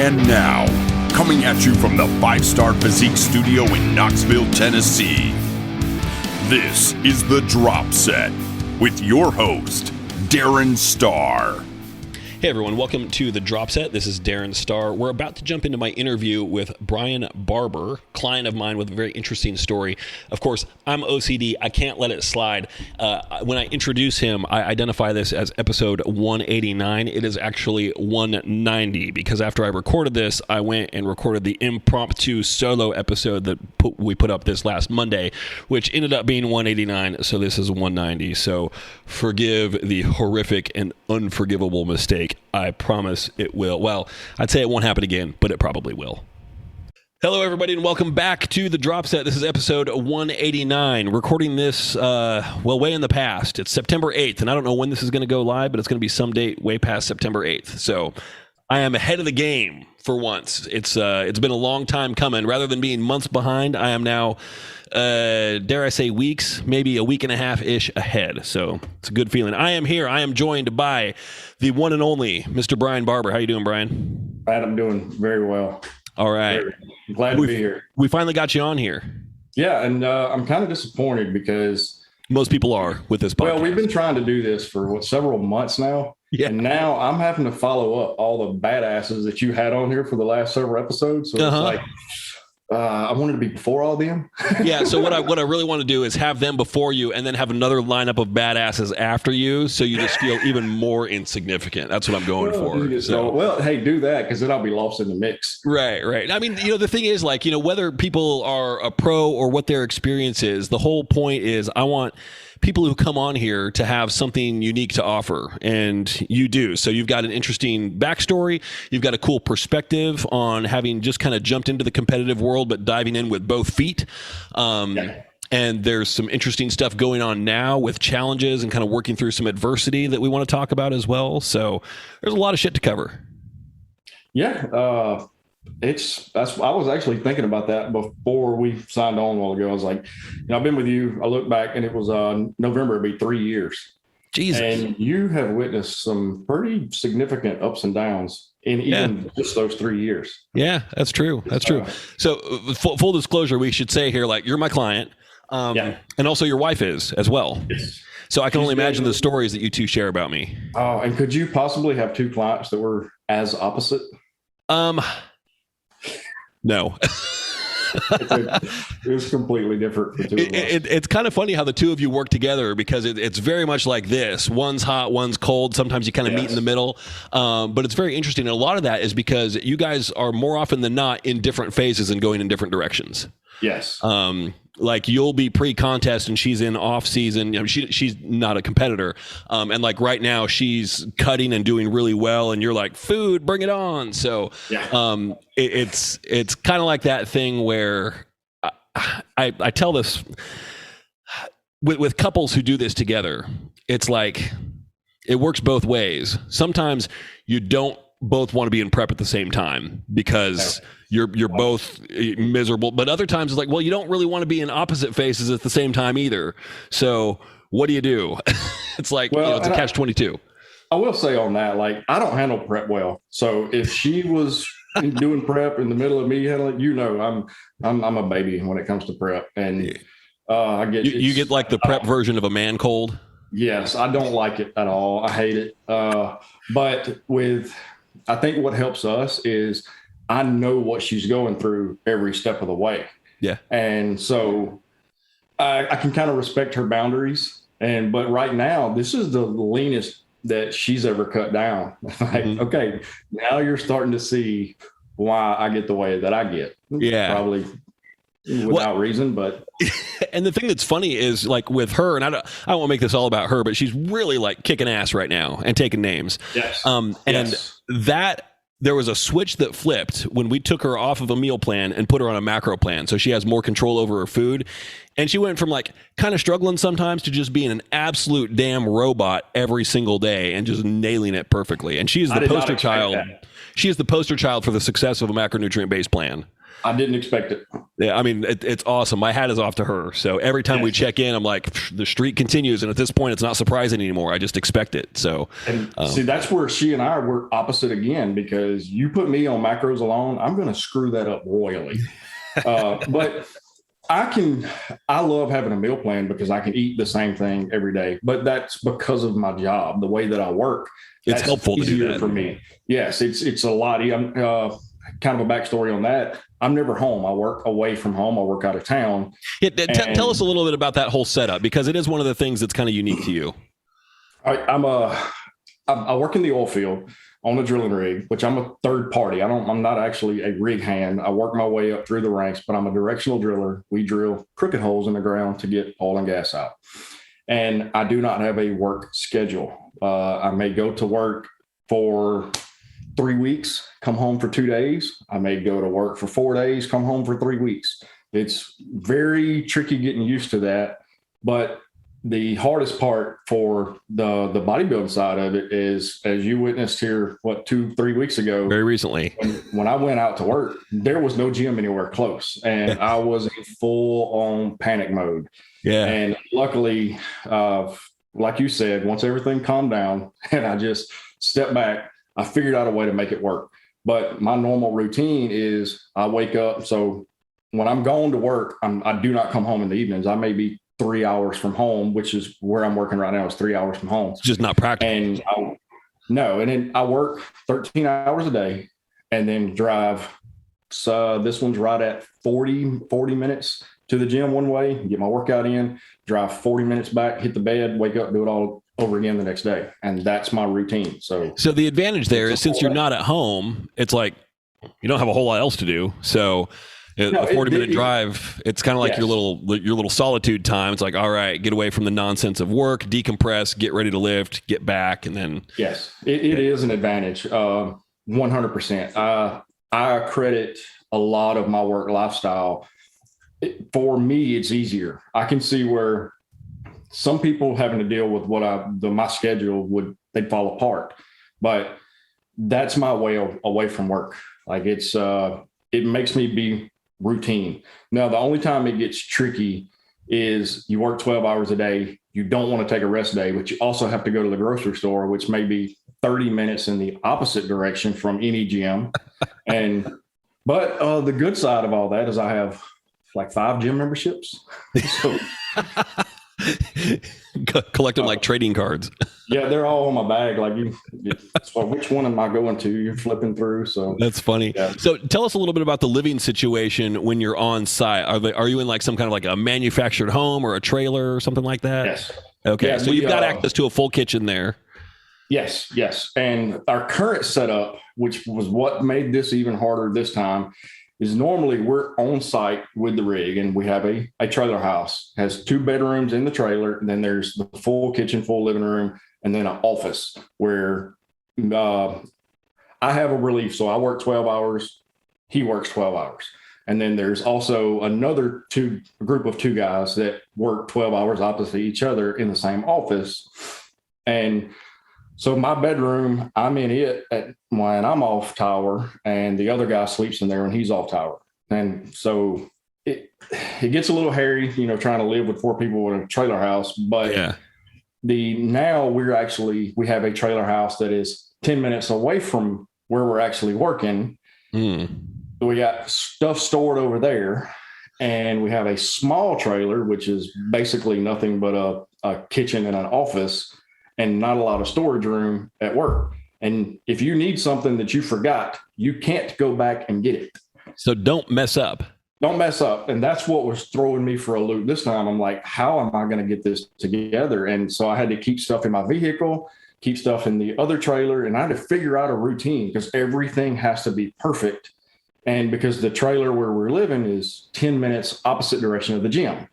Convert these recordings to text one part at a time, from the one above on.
And now, coming at you from the 5-Star Physique Studio in Knoxville, Tennessee, this is The Drop Set with your host, Darren Starr. Hey everyone, welcome to The Drop Set. This is Darren Starr. We're about to jump into my interview with Brian Barber, client of mine with a very interesting story. Of course, I'm OCD. I can't let it slide. When I introduce him, I identify this as episode 189. It is actually 190 because after I recorded this, I went and recorded the impromptu solo episode that we put up this last Monday, which ended up being 189. So this is 190. So forgive the horrific and unforgivable mistake. I promise it will. Well, I'd say it won't happen again, but it probably will. Hello, everybody, and welcome back to The Drop Set. This is episode 189. Recording this, way in the past. It's September 8th, and I don't know when this is going to go live, but it's going to be some date way past September 8th. So I am ahead of the game for once. It's been a long time coming. Rather than being months behind, I am now, dare I say, weeks, maybe a week and a half-ish ahead. So it's a good feeling. I am here. I am joined by the one and only Mr. Brian Barber. How you doing, Brian? Brad, I'm doing very well. All right. Glad to be here. We finally got you on here. Yeah, and I'm kind of disappointed because most people are with this podcast. Well, we've been trying to do this for several months now. Yeah. And now I'm having to follow up all the badasses that you had on here for the last several episodes. So it's like, I wanted to be before all them. Yeah. So what I really want to do is have them before you and then have another lineup of badasses after you. So you just feel even more insignificant. That's what I'm going for. So, hey, do that because then I'll be lost in the mix. Right. I mean, the thing is whether people are a pro or what their experience is, the whole point is I want people who come on here to have something unique to offer, and you do. So you've got an interesting backstory. You've got a cool perspective on having just kind of jumped into the competitive world, but diving in with both feet. And there's some interesting stuff going on now with challenges and kind of working through some adversity that we want to talk about as well. So there's a lot of shit to cover. Yeah. I was actually thinking about that before we signed on a while ago. I was like, I've been with you. I look back and it was November, it'd be 3 years. Jesus. And you have witnessed some pretty significant ups and downs in even just those 3 years. Yeah, that's true. That's true. So full disclosure, we should say here, you're my client. And also your wife is as well. Yes. So I can only imagine the stories that you two share about me. Oh, and could you possibly have two clients that were as opposite? No. It was completely different for two of us. It's kind of funny how the two of you work together because it's very much like this. One's hot, one's cold. Sometimes you kind of meet in the middle. But it's very interesting. And a lot of that is because you guys are more often than not in different phases and going in different directions. Yes. Like you'll be pre-contest and she's in off season. She's not a competitor. And right now she's cutting and doing really well. And you're like, food, bring it on. So it's kind of like that thing where I tell this with couples who do this together. It's like it works both ways. Sometimes you don't both want to be in prep at the same time because you're both miserable, but other times it's like, well, you don't really want to be in opposite phases at the same time either. So what do you do? It's like, it's a catch-22. I will say on that, I don't handle prep well. So if she was doing prep in the middle of me handling, I'm a baby when it comes to prep. And I get you get the prep version of a man cold. Yes, I don't like it at all. I hate it. But I think what helps us is I know what she's going through every step of the way. Yeah. And so I can kind of respect her boundaries. But right now, this is the leanest that she's ever cut down. Okay, now you're starting to see why I get the way that I get. Yeah. Probably without reason, but. And the thing that's funny is with her, and I won't make this all about her, but she's really kicking ass right now and taking names. Yes. That there was a switch that flipped when we took her off of a meal plan and put her on a macro plan. So she has more control over her food. And she went from kind of struggling sometimes to just being an absolute damn robot every single day and just nailing it perfectly. And she is the poster child. She is the poster child for the success of a macronutrient based plan. I didn't expect it. Yeah, I mean, it's awesome. My hat is off to her. So every time we check in, I'm like, the streak continues. And at this point, it's not surprising anymore. I just expect it. So, and see, that's where she and I were opposite again, because you put me on macros alone, I'm going to screw that up royally. But I love having a meal plan because I can eat the same thing every day, but that's because of my job, the way that I work. It's helpful to do that for me. Yes, it's a lot. Kind of a backstory on that. I'm never home. I work away from home. I work out of town. Yeah, tell us a little bit about that whole setup, because it is one of the things that's kind of unique to you. I work in the oil field on a drilling rig, which I'm a third party. I'm not actually a rig hand. I work my way up through the ranks, but I'm a directional driller. We drill crooked holes in the ground to get oil and gas out. And I do not have a work schedule. I may go to work for 3 weeks, come home for 2 days. I may go to work for 4 days, come home for 3 weeks. It's very tricky getting used to that. But the hardest part for the bodybuilding side of it is, as you witnessed here, 2-3 weeks ago, very recently, when I went out to work, there was no gym anywhere close, and I was in full on panic mode. Yeah. And luckily, like you said, once everything calmed down and I just stepped back, I figured out a way to make it work. But my normal routine is I wake up. So when I'm going to work, I do not come home in the evenings. I may be 3 hours from home, which is where I'm working right now, is 3 hours from home. It's just not practical. And then I work 13 hours a day and then drive. So this one's right at 40 minutes to the gym one way, get my workout in, drive 40 minutes back, hit the bed, wake up, do it all over again the next day. And that's my routine. So the advantage there is, since you're not at home, it's like you don't have a whole lot else to do. So a 40-minute drive, it's kind of like your little solitude time. It's like, all right, get away from the nonsense of work, decompress, get ready to lift, get back, and then. Yes, it is an advantage, 100%. I credit a lot of my work lifestyle. For me, it's easier. I can see where some people having to deal with my schedule they'd fall apart, but that's my way away from work. Like it makes me be routine. Now, the only time it gets tricky is you work 12 hours a day. You don't want to take a rest day, but you also have to go to the grocery store, which may be 30 minutes in the opposite direction from any gym. But the good side of all that is I have like 5 gym memberships. So collect them like trading cards. Yeah, they're all on my bag. Like, so which one am I going to? You're flipping through. So that's funny. Yeah. So tell us a little bit about the living situation when you're on site. Are you in like some kind of like a manufactured home or a trailer or something like that? Yes. Okay. Yeah, so you've got access to a full kitchen there. Yes. And our current setup, which was what made this even harder this time, is normally we're on site with the rig, and we have a trailer house. It has 2 bedrooms in the trailer, and then there's the full kitchen, full living room, and then an office where I have a relief. So I work 12 hours, he works 12 hours. And then there's also another group of 2 guys that work 12 hours opposite each other in the same office. And so my bedroom, I'm in it when I'm off tower, and the other guy sleeps in there when he's off tower. And so it gets a little hairy, trying to live with 4 people in a trailer house. But now we have a trailer house that is 10 minutes away from where we're actually working. We got stuff stored over there, and we have a small trailer, which is basically nothing but a kitchen and an office, and not a lot of storage room at work. And if you need something that you forgot, you can't go back and get it. So don't mess up. Don't mess up. And that's what was throwing me for a loop this time. I'm like, how am I going to get this together? And so I had to keep stuff in my vehicle, keep stuff in the other trailer, and I had to figure out a routine because everything has to be perfect. And because the trailer where we're living is 10 minutes opposite direction of the gym.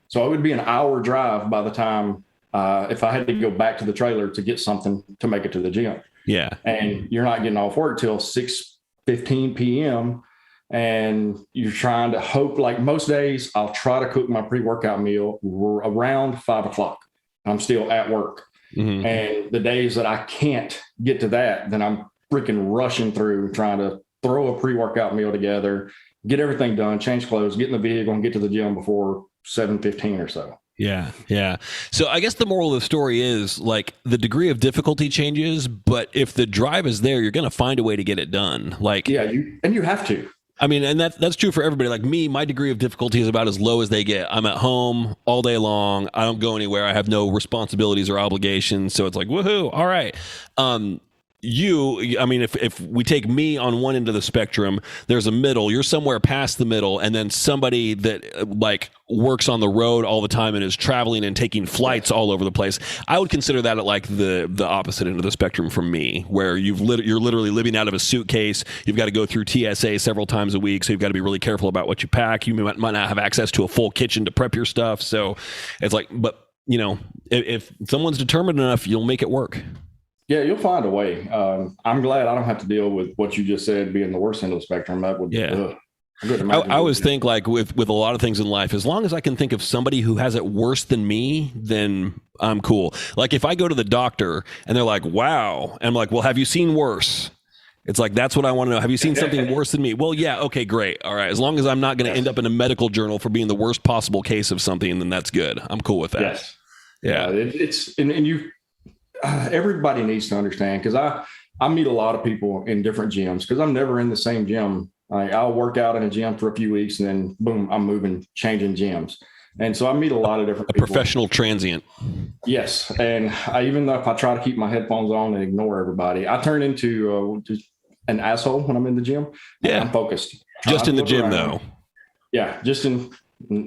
So it would be an hour drive by the time if I had to go back to the trailer to get something to make it to the gym. Yeah. And you're not getting off work till 6:15 p.m. And you're trying to hope, like most days, I'll try to cook my pre-workout meal around 5 o'clock. I'm still at work. Mm-hmm. And the days that I can't get to that, then I'm freaking rushing through trying to throw a pre-workout meal together, get everything done, change clothes, get in the vehicle, and get to the gym before 7:15 or so. Yeah. Yeah. So I guess the moral of the story is like the degree of difficulty changes, but if the drive is there, you're going to find a way to get it done. Like, yeah, you have to. I mean, and that's true for everybody. Like me, my degree of difficulty is about as low as they get. I'm at home all day long. I don't go anywhere. I have no responsibilities or obligations. So it's like, woohoo. All right. I mean, if we take me on one end of the spectrum, there's a middle, you're somewhere past the middle, and then somebody that like works on the road all the time and is traveling and taking flights all over the place. I would consider that at like the opposite end of the spectrum from me, where you're literally living out of a suitcase. You've got to go through TSA several times a week, so you've got to be really careful about what you pack. You might not have access to a full kitchen to prep your stuff. So it's like, but you know, if someone's determined enough, you'll make it work. Yeah, you'll find a way. I'm glad I don't have to deal with what you just said being the worst end of the spectrum. That would, I always think like with a lot of things in life, as long as I can think of somebody who has it worse than me, then I'm cool. Like if I go to the doctor and they're like, wow, and I'm like, well, have you seen worse? It's like, that's what I want to know. Have you seen something worse than me? Well, yeah. Okay, great. All right. As long as I'm not going to end up in a medical journal for being the worst possible case of something, then that's good. I'm cool with that. Yes. Yeah. And you, everybody needs to understand, because I meet a lot of people in different gyms, because I'm never in the same gym. I'll work out in a gym for a few weeks and then boom, I'm changing gyms. And so I meet a lot of different people. Professional transient. Yes. And even though if I try to keep my headphones on and ignore everybody, I turn into an asshole when I'm in the gym. Yeah. I'm focused. Just in the gym though. Yeah.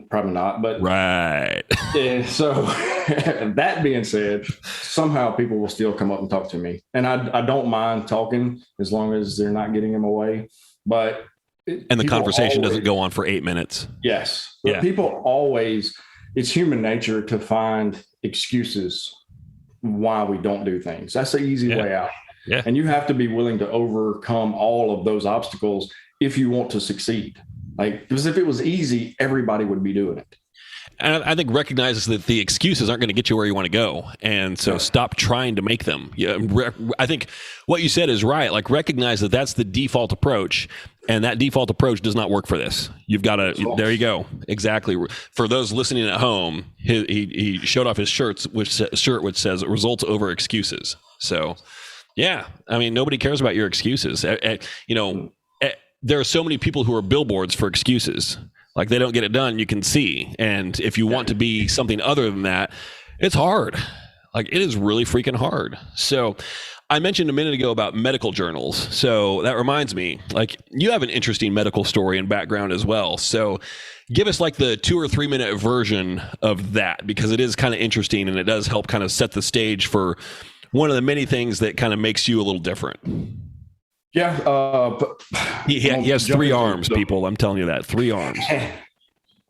Probably not, but right. Yeah, so that being said, somehow people will still come up and talk to me, and I don't mind talking as long as they're not getting them away. But the conversation doesn't go on for 8 minutes. Yes, but people always, it's human nature to find excuses why we don't do things. That's the easy way out. Yeah, and you have to be willing to overcome all of those obstacles if you want to succeed. Like, because if it was easy, everybody would be doing it. And I think recognizes that the excuses aren't going to get you where you want to go. And so stop trying to make them. Yeah, I think what you said is right. Like, recognize that that's the default approach, and that default approach does not work for this. You've got to, there you go. Exactly. For those listening at home, he showed off his shirt, which says results over excuses. So yeah, I mean, nobody cares about your excuses. There are so many people who are billboards for excuses. Like, they don't get it done, you can see. And if you want to be something other than that, it's hard. Like, it is really freaking hard. So I mentioned a minute ago about medical journals. So that reminds me, like, you have an interesting medical story and background as well. So give us like the 2 or 3 minute version of that, because it is kind of interesting and it does help kind of set the stage for one of the many things that kind of makes you a little different. Yeah. But he has 3 arms, people. I'm telling you that. 3 arms.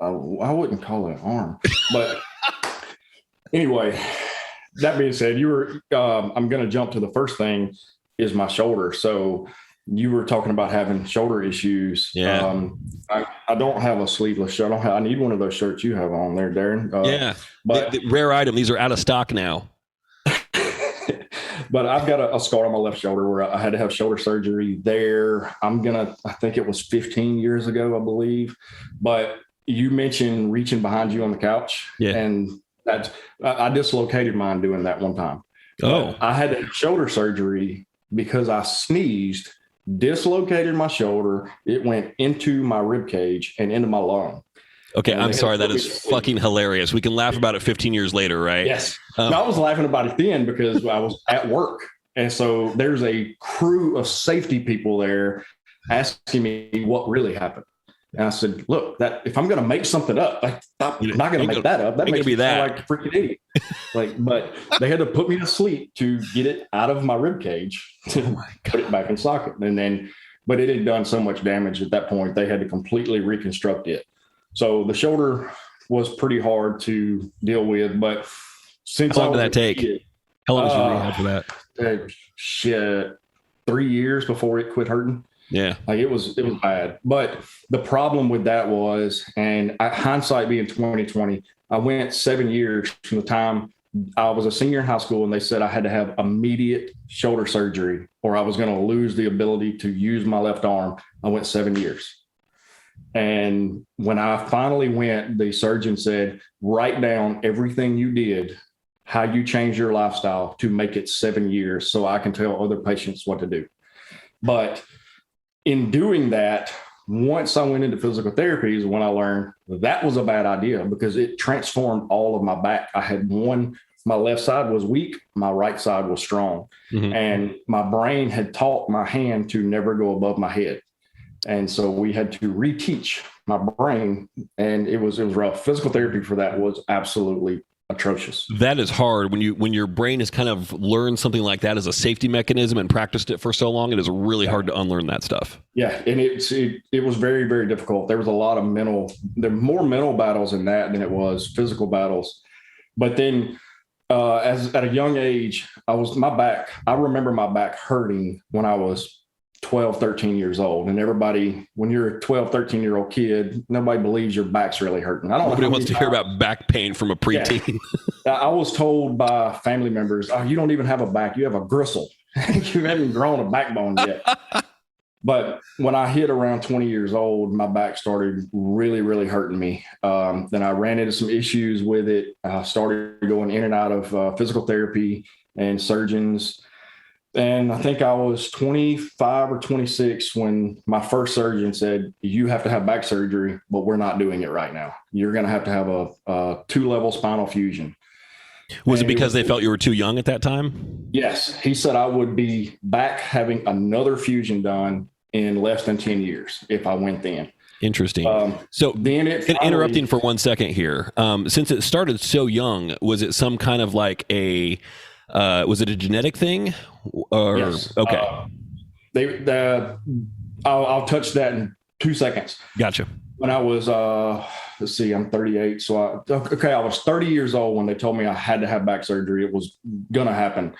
I wouldn't call it an arm. But anyway, that being said, I'm going to jump to the first thing is my shoulder. So you were talking about having shoulder issues. Yeah. I don't have a sleeveless shirt. I need one of those shirts you have on there, Darren. Yeah. But the rare item. These are out of stock now. But I've got a scar on my left shoulder where I had to have shoulder surgery there. I think it was 15 years ago, I believe. But you mentioned reaching behind you on the couch. Yeah. And I dislocated mine doing that one time. Oh. But I had to have shoulder surgery because I sneezed, dislocated my shoulder. It went into my rib cage and into my lung. Okay, I'm sorry. That is fucking hilarious. We can laugh about it 15 years later, right? Yes. I was laughing about it then because I was at work. And so there's a crew of safety people there asking me what really happened. And I said, look, if I'm going to make something up, I'm not going to make that up. That makes me sound like a freaking idiot. But they had to put me to sleep to get it out of my rib cage to put it back in socket. But it had done so much damage at that point, they had to completely reconstruct it. So the shoulder was pretty hard to deal with, but since how long did that take? How long was your rehab for that? 3 years before it quit hurting. Yeah, like it was bad. But the problem with that was, and hindsight being 2020, I went 7 years from the time I was a senior in high school, and they said I had to have immediate shoulder surgery or I was going to lose the ability to use my left arm. I went 7 years. And when I finally went, the surgeon said, write down everything you did, how you changed your lifestyle to make it 7 years so I can tell other patients what to do. But in doing that, once I went into physical therapy is when I learned that was a bad idea because it transformed all of my back. I had my left side was weak, my right side was strong. Mm-hmm. And my brain had taught my hand to never go above my head. And so we had to reteach my brain, and it was rough. Physical therapy for that was absolutely atrocious. That is hard when your brain has kind of learned something like that as a safety mechanism and practiced it for so long. It is really hard to unlearn that stuff. Yeah, and it was very, very difficult. There was a lot of there were more mental battles in that than it was physical battles. But then, at a young age, I remember my back hurting when I was 12, 13 years old. And everybody, when you're a 12, 13-year-old kid, nobody believes your back's really hurting. Nobody wants to hear about back pain from a preteen. Yeah. I was told by family members, oh, you don't even have a back. You have a gristle. You haven't grown a backbone yet. But when I hit around 20 years old, my back started really, really hurting me. Then I ran into some issues with it. I started going in and out of physical therapy and surgeons. And I think I was 25 or 26 when my first surgeon said, you have to have back surgery, but we're not doing it right now. You're going to have a 2-level spinal fusion. Was it because they felt you were too young at that time? Yes. He said I would be back having another fusion done in less than 10 years if I went then. Interesting. So then interrupting for 1 second here. Since it started so young, was it some kind of like was it a genetic thing? Or yes. Okay. I'll touch that in 2 seconds. Gotcha. When I was, I'm 38. So I was 30 years old when they told me I had to have back surgery. It was going to happen.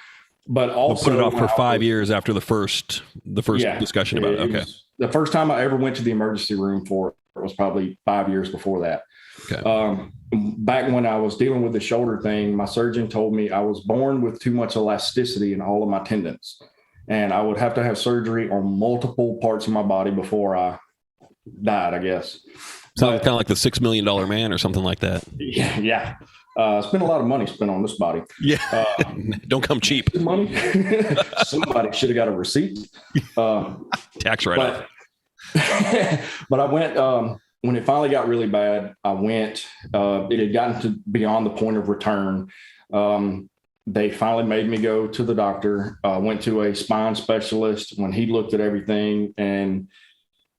But also we'll put it off for 5 years after the first discussion about it. Okay. The first time I ever went to the emergency room for it was probably 5 years before that. Okay. Back when I was dealing with the shoulder thing, my surgeon told me I was born with too much elasticity in all of my tendons, and I would have to have surgery on multiple parts of my body before I died, I guess. Sounds kind of like the $6 Million Man or something like that. Yeah. Spent a lot of money spent on this body. Yeah. Don't come cheap. Money. Somebody should have got a receipt. Tax write-off. But I went, when it finally got really bad, I went, it had gotten to beyond the point of return. They finally made me go to the doctor. Went to a spine specialist. When he looked at everything, and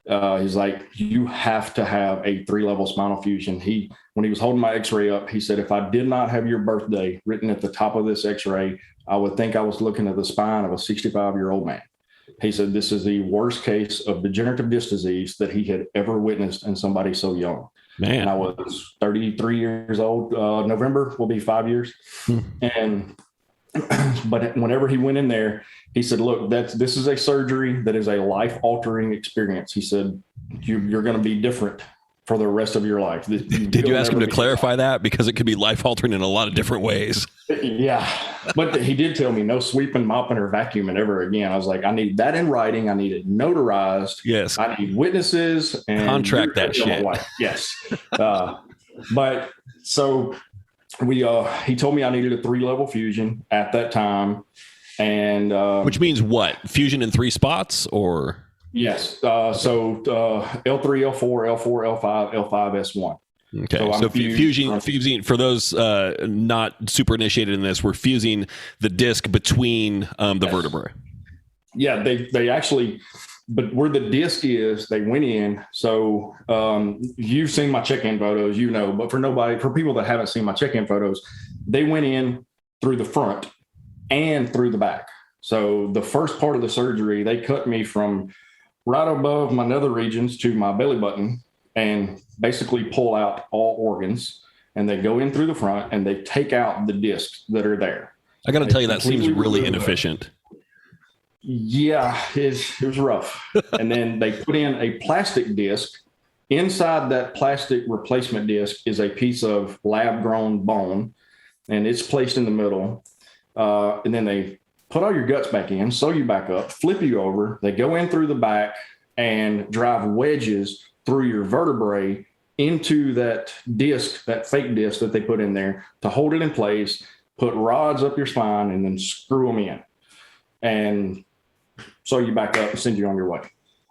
he's like, you have to have a 3-level spinal fusion. When he was holding my x-ray up, he said, if I did not have your birthday written at the top of this x-ray, I would think I was looking at the spine of a 65-year-old man. He said, this is the worst case of degenerative disc disease that he had ever witnessed in somebody so young. Man. And I was 33 years old. November will be 5 years. But whenever he went in there, he said, look, this is a surgery that is a life-altering experience. He said, you're going to be different for the rest of your life. Did you ask him to clarify that? Because it could be life-altering in a lot of different ways. Yeah. But he did tell me no sweeping, mopping, or vacuuming ever again. I was like, I need that in writing. I need it notarized. Yes. I need witnesses. And contract that shit. Yes. But so he told me I needed a 3-level fusion at that time. And which means what? Fusion in 3 spots or? Yes. So L3, L4, L4, L5, L5, S1. Okay. So fusing for those not super initiated in this, we're fusing the disc between the vertebrae. Yeah, they actually, but where the disc is, they went in. So you've seen my check-in photos, but for people that haven't seen my check-in photos, they went in through the front and through the back. So the first part of the surgery, they cut me from right above my nether regions to my belly button and basically pull out all organs. And they go in through the front and they take out the discs that are there. I got to tell you, that seems really inefficient. Yeah, it was rough. And then they put in a plastic disc. Inside that plastic replacement disc is a piece of lab-grown bone, and it's placed in the middle. And then they put all your guts back in, sew you back up, flip you over. They go in through the back and drive wedges through your vertebrae into that disc, that fake disc that they put in there to hold it in place, put rods up your spine, and then screw them in. And sew you back up and send you on your way.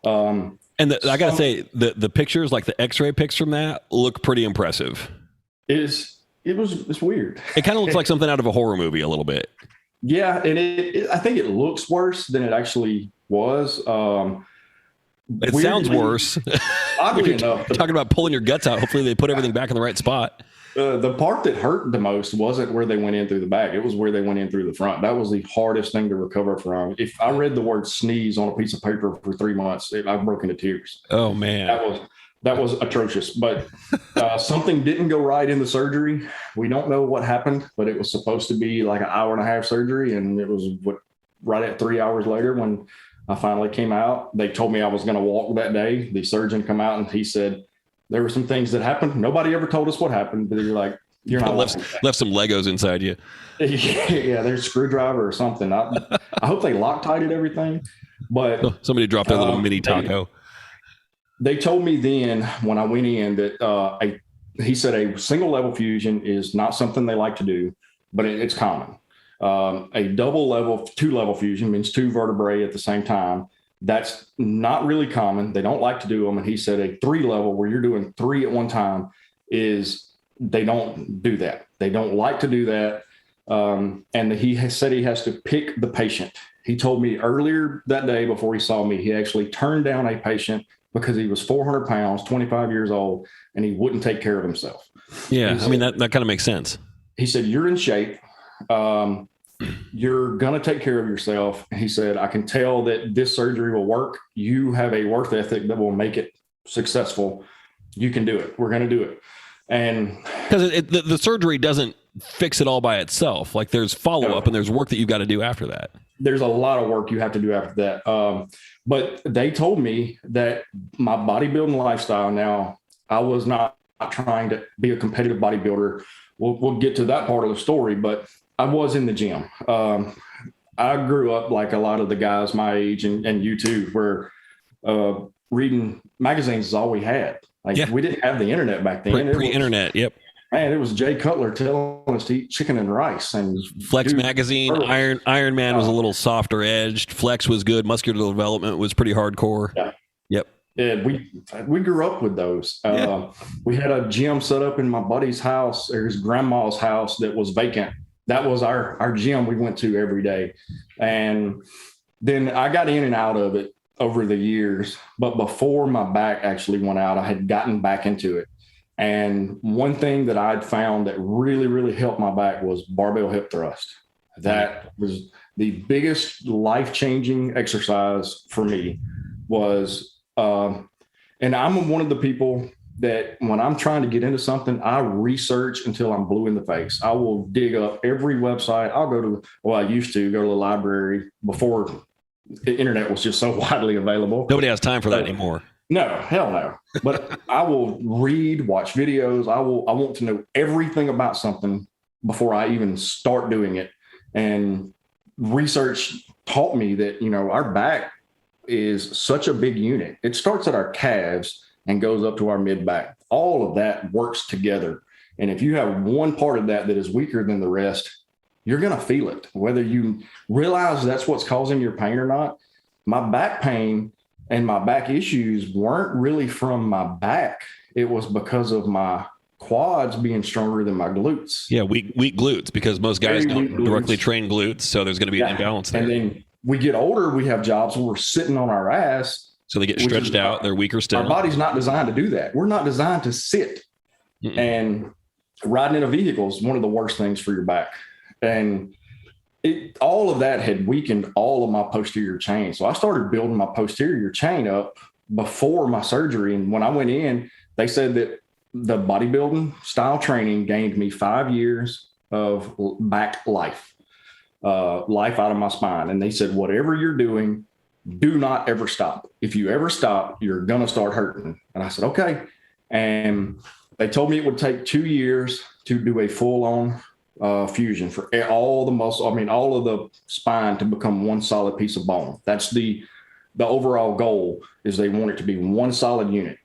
I got to say, the pictures, like the X-ray pics from that, look pretty impressive. It's weird. It kind of looks like something out of a horror movie a little bit. Yeah, and I think it looks worse than it actually was. It sounds worse. Oddly enough, talking about pulling your guts out. Hopefully, they put everything back in the right spot. The part that hurt the most wasn't where they went in through the back. It was where they went in through the front. That was the hardest thing to recover from. If I read the word sneeze on a piece of paper for 3 months, I broke into tears. Oh, man. That was atrocious. But something didn't go right in the surgery. We don't know what happened, but it was supposed to be like an hour and a half surgery. And it was right at 3 hours later when I finally came out. They told me I was going to walk that day. The surgeon come out and he said, there were some things that happened. Nobody ever told us what happened, but you're not left some Legos inside you. Yeah, there's a screwdriver or something. I hope they Loctited everything, but somebody dropped their little mini taco. They told me then when I went in that he said a single level fusion is not something they like to do, but it's common. A two level fusion means two vertebrae at the same time. That's not really common. They don't like to do them. And he said a 3 level where you're doing 3 at one time they don't do that. They don't like to do that. And he said he has to pick the patient. He told me earlier that day before he saw me, he actually turned down a patient because he was 400 pounds, 25 years old, and he wouldn't take care of himself. Yeah. That kind of makes sense. He said, you're in shape. You're going to take care of yourself. He said, I can tell that this surgery will work. You have a work ethic that will make it successful. You can do it. We're going to do it. And because the surgery doesn't fix it all by itself. Like there's follow-up and there's work that you've got to do after that. There's a lot of work you have to do after that. But they told me that my bodybuilding lifestyle now, I was not trying to be a competitive bodybuilder. We'll get to that part of the story, but I was in the gym. I grew up like a lot of the guys my age and you too, where reading magazines is all we had. We didn't have the internet back then. Pre-internet, yep. Man, it was Jay Cutler telling us to eat chicken and rice. And Flex magazine, Iron Man was a little softer edged. Flex was good. Muscular development was pretty hardcore. Yeah. Yep. Yeah, we grew up with those. We had a gym set up in my buddy's house, or his grandma's house, that was vacant. That was our gym we went to every day. And then I got in and out of it over the years. But before my back actually went out, I had gotten back into it. And one thing that I'd found that really, really helped my back was barbell hip thrust. That was the biggest life-changing exercise for me was, and I'm one of the people that when I'm trying to get into something, I research until I'm blue in the face. I will dig up every website. I used to go to the library before the internet was just so widely available. Nobody has time for that anymore. No, hell no. But I will read, watch videos. I want to know everything about something before I even start doing it. And research taught me that, our back is such a big unit. It starts at our calves and goes up to our mid back. All of that works together. And if you have one part of that is weaker than the rest, you're going to feel it, whether you realize that's what's causing your pain or not. My back pain and my back issues weren't really from my back. It was because of my quads being stronger than my glutes. Yeah, weak glutes, because most guys don't directly train glutes. So there's going to be an imbalance there. And then we get older, we have jobs where we're sitting on our ass. So they get stretched out. They're weaker still. Our body's not designed to do that. We're not designed to sit. Mm-mm. And riding in a vehicle is one of the worst things for your back. And all of that had weakened all of my posterior chain. So I started building my posterior chain up before my surgery. And when I went in, they said that the bodybuilding style training gained me 5 years of back life out of my spine. And they said, whatever you're doing, do not ever stop. If you ever stop, you're going to start hurting. And I said, okay. And they told me it would take 2 years to do a full-on fusion for all the muscle, all of the spine to become one solid piece of bone. That's the the overall goal is they want it to be one solid unit.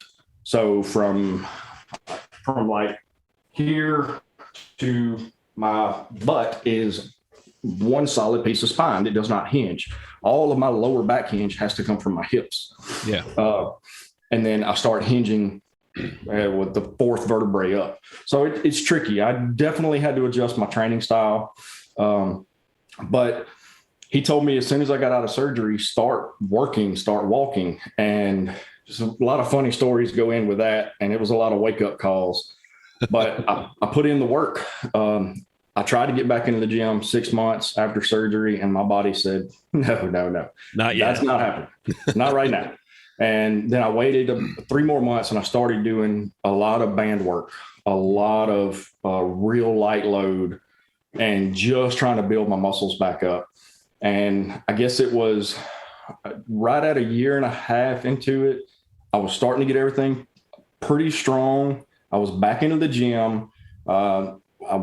So from like here to my butt is one solid piece of spine that does not hinge. All of my lower back hinge has to come from my hips. Yeah. And then I start hinging with the fourth vertebrae up. So it's tricky. I definitely had to adjust my training style. But he told me as soon as I got out of surgery, start walking. And just a lot of funny stories go in with that. And it was a lot of wake up calls, but I put in the work. I tried to get back into the gym 6 months after surgery, and my body said, no, not yet. That's not happening. Not right now. And then I waited 3 more months, and I started doing a lot of band work, a lot of real light load, and just trying to build my muscles back up. And I guess it was right at a year and a half into it, I was starting to get everything pretty strong. I was back into the gym. I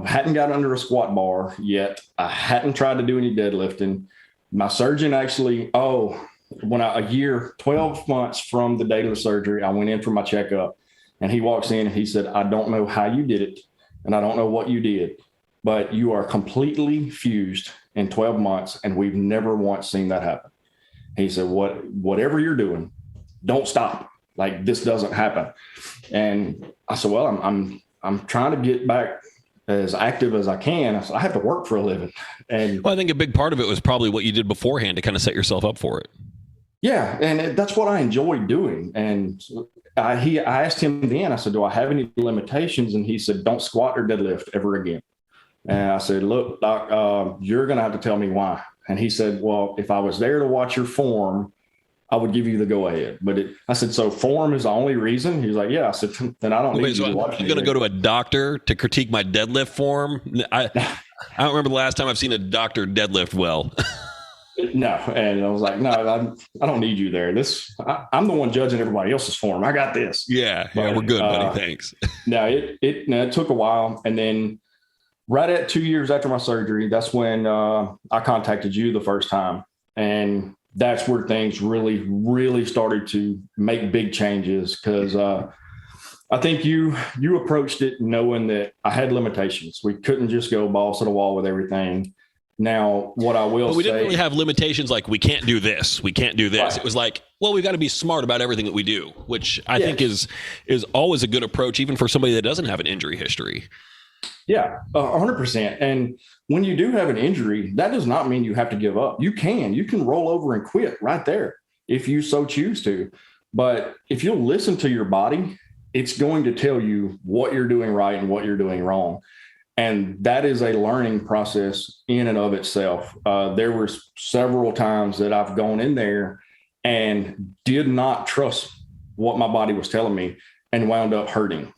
hadn't got under a squat bar yet. I hadn't tried to do any deadlifting. My surgeon actually, 12 months from the date of the surgery, I went in for my checkup, and he walks in and he said, I don't know how you did it, and I don't know what you did, but you are completely fused in 12 months, and we've never once seen that happen. He said, whatever you're doing, don't stop. Like, this doesn't happen. And I said, well, I'm trying to get back as active as I can. I said, I have to work for a living. And well, I think a big part of it was probably what you did beforehand to kind of set yourself up for it. Yeah. And that's what I enjoyed doing. And I asked him then, I said, do I have any limitations? And he said, don't squat or deadlift ever again. And I said, look, doc, you're going to have to tell me why. And he said, well, if I was there to watch your form, I would give you the go ahead. But I said, so form is the only reason? He's like, yeah. I said, then I don't need you to watch me. I'm going to go to a doctor to critique my deadlift form? I don't remember the last time I've seen a doctor deadlift well. No. And I was like, no, I don't need you there. I'm the one judging everybody else's form. I got this. Yeah. But, we're good, buddy. Thanks. No, it took a while. And then right at 2 years after my surgery, that's when I contacted you the first time. And that's where things really, really started to make big changes, because I think you approached it knowing that I had limitations. We couldn't just go balls to the wall with everything. Now, what I will say, we didn't really have limitations like we can't do this, we can't do this. Right. It was like, well, we've got to be smart about everything that we do, which I think is always a good approach, even for somebody that doesn't have an injury history. Yeah, 100%. And when you do have an injury, that does not mean you have to give up. You can roll over and quit right there if you so choose to. But if you'll listen to your body, it's going to tell you what you're doing right and what you're doing wrong. And that is a learning process in and of itself. There were several times that I've gone in there and did not trust what my body was telling me and wound up hurting.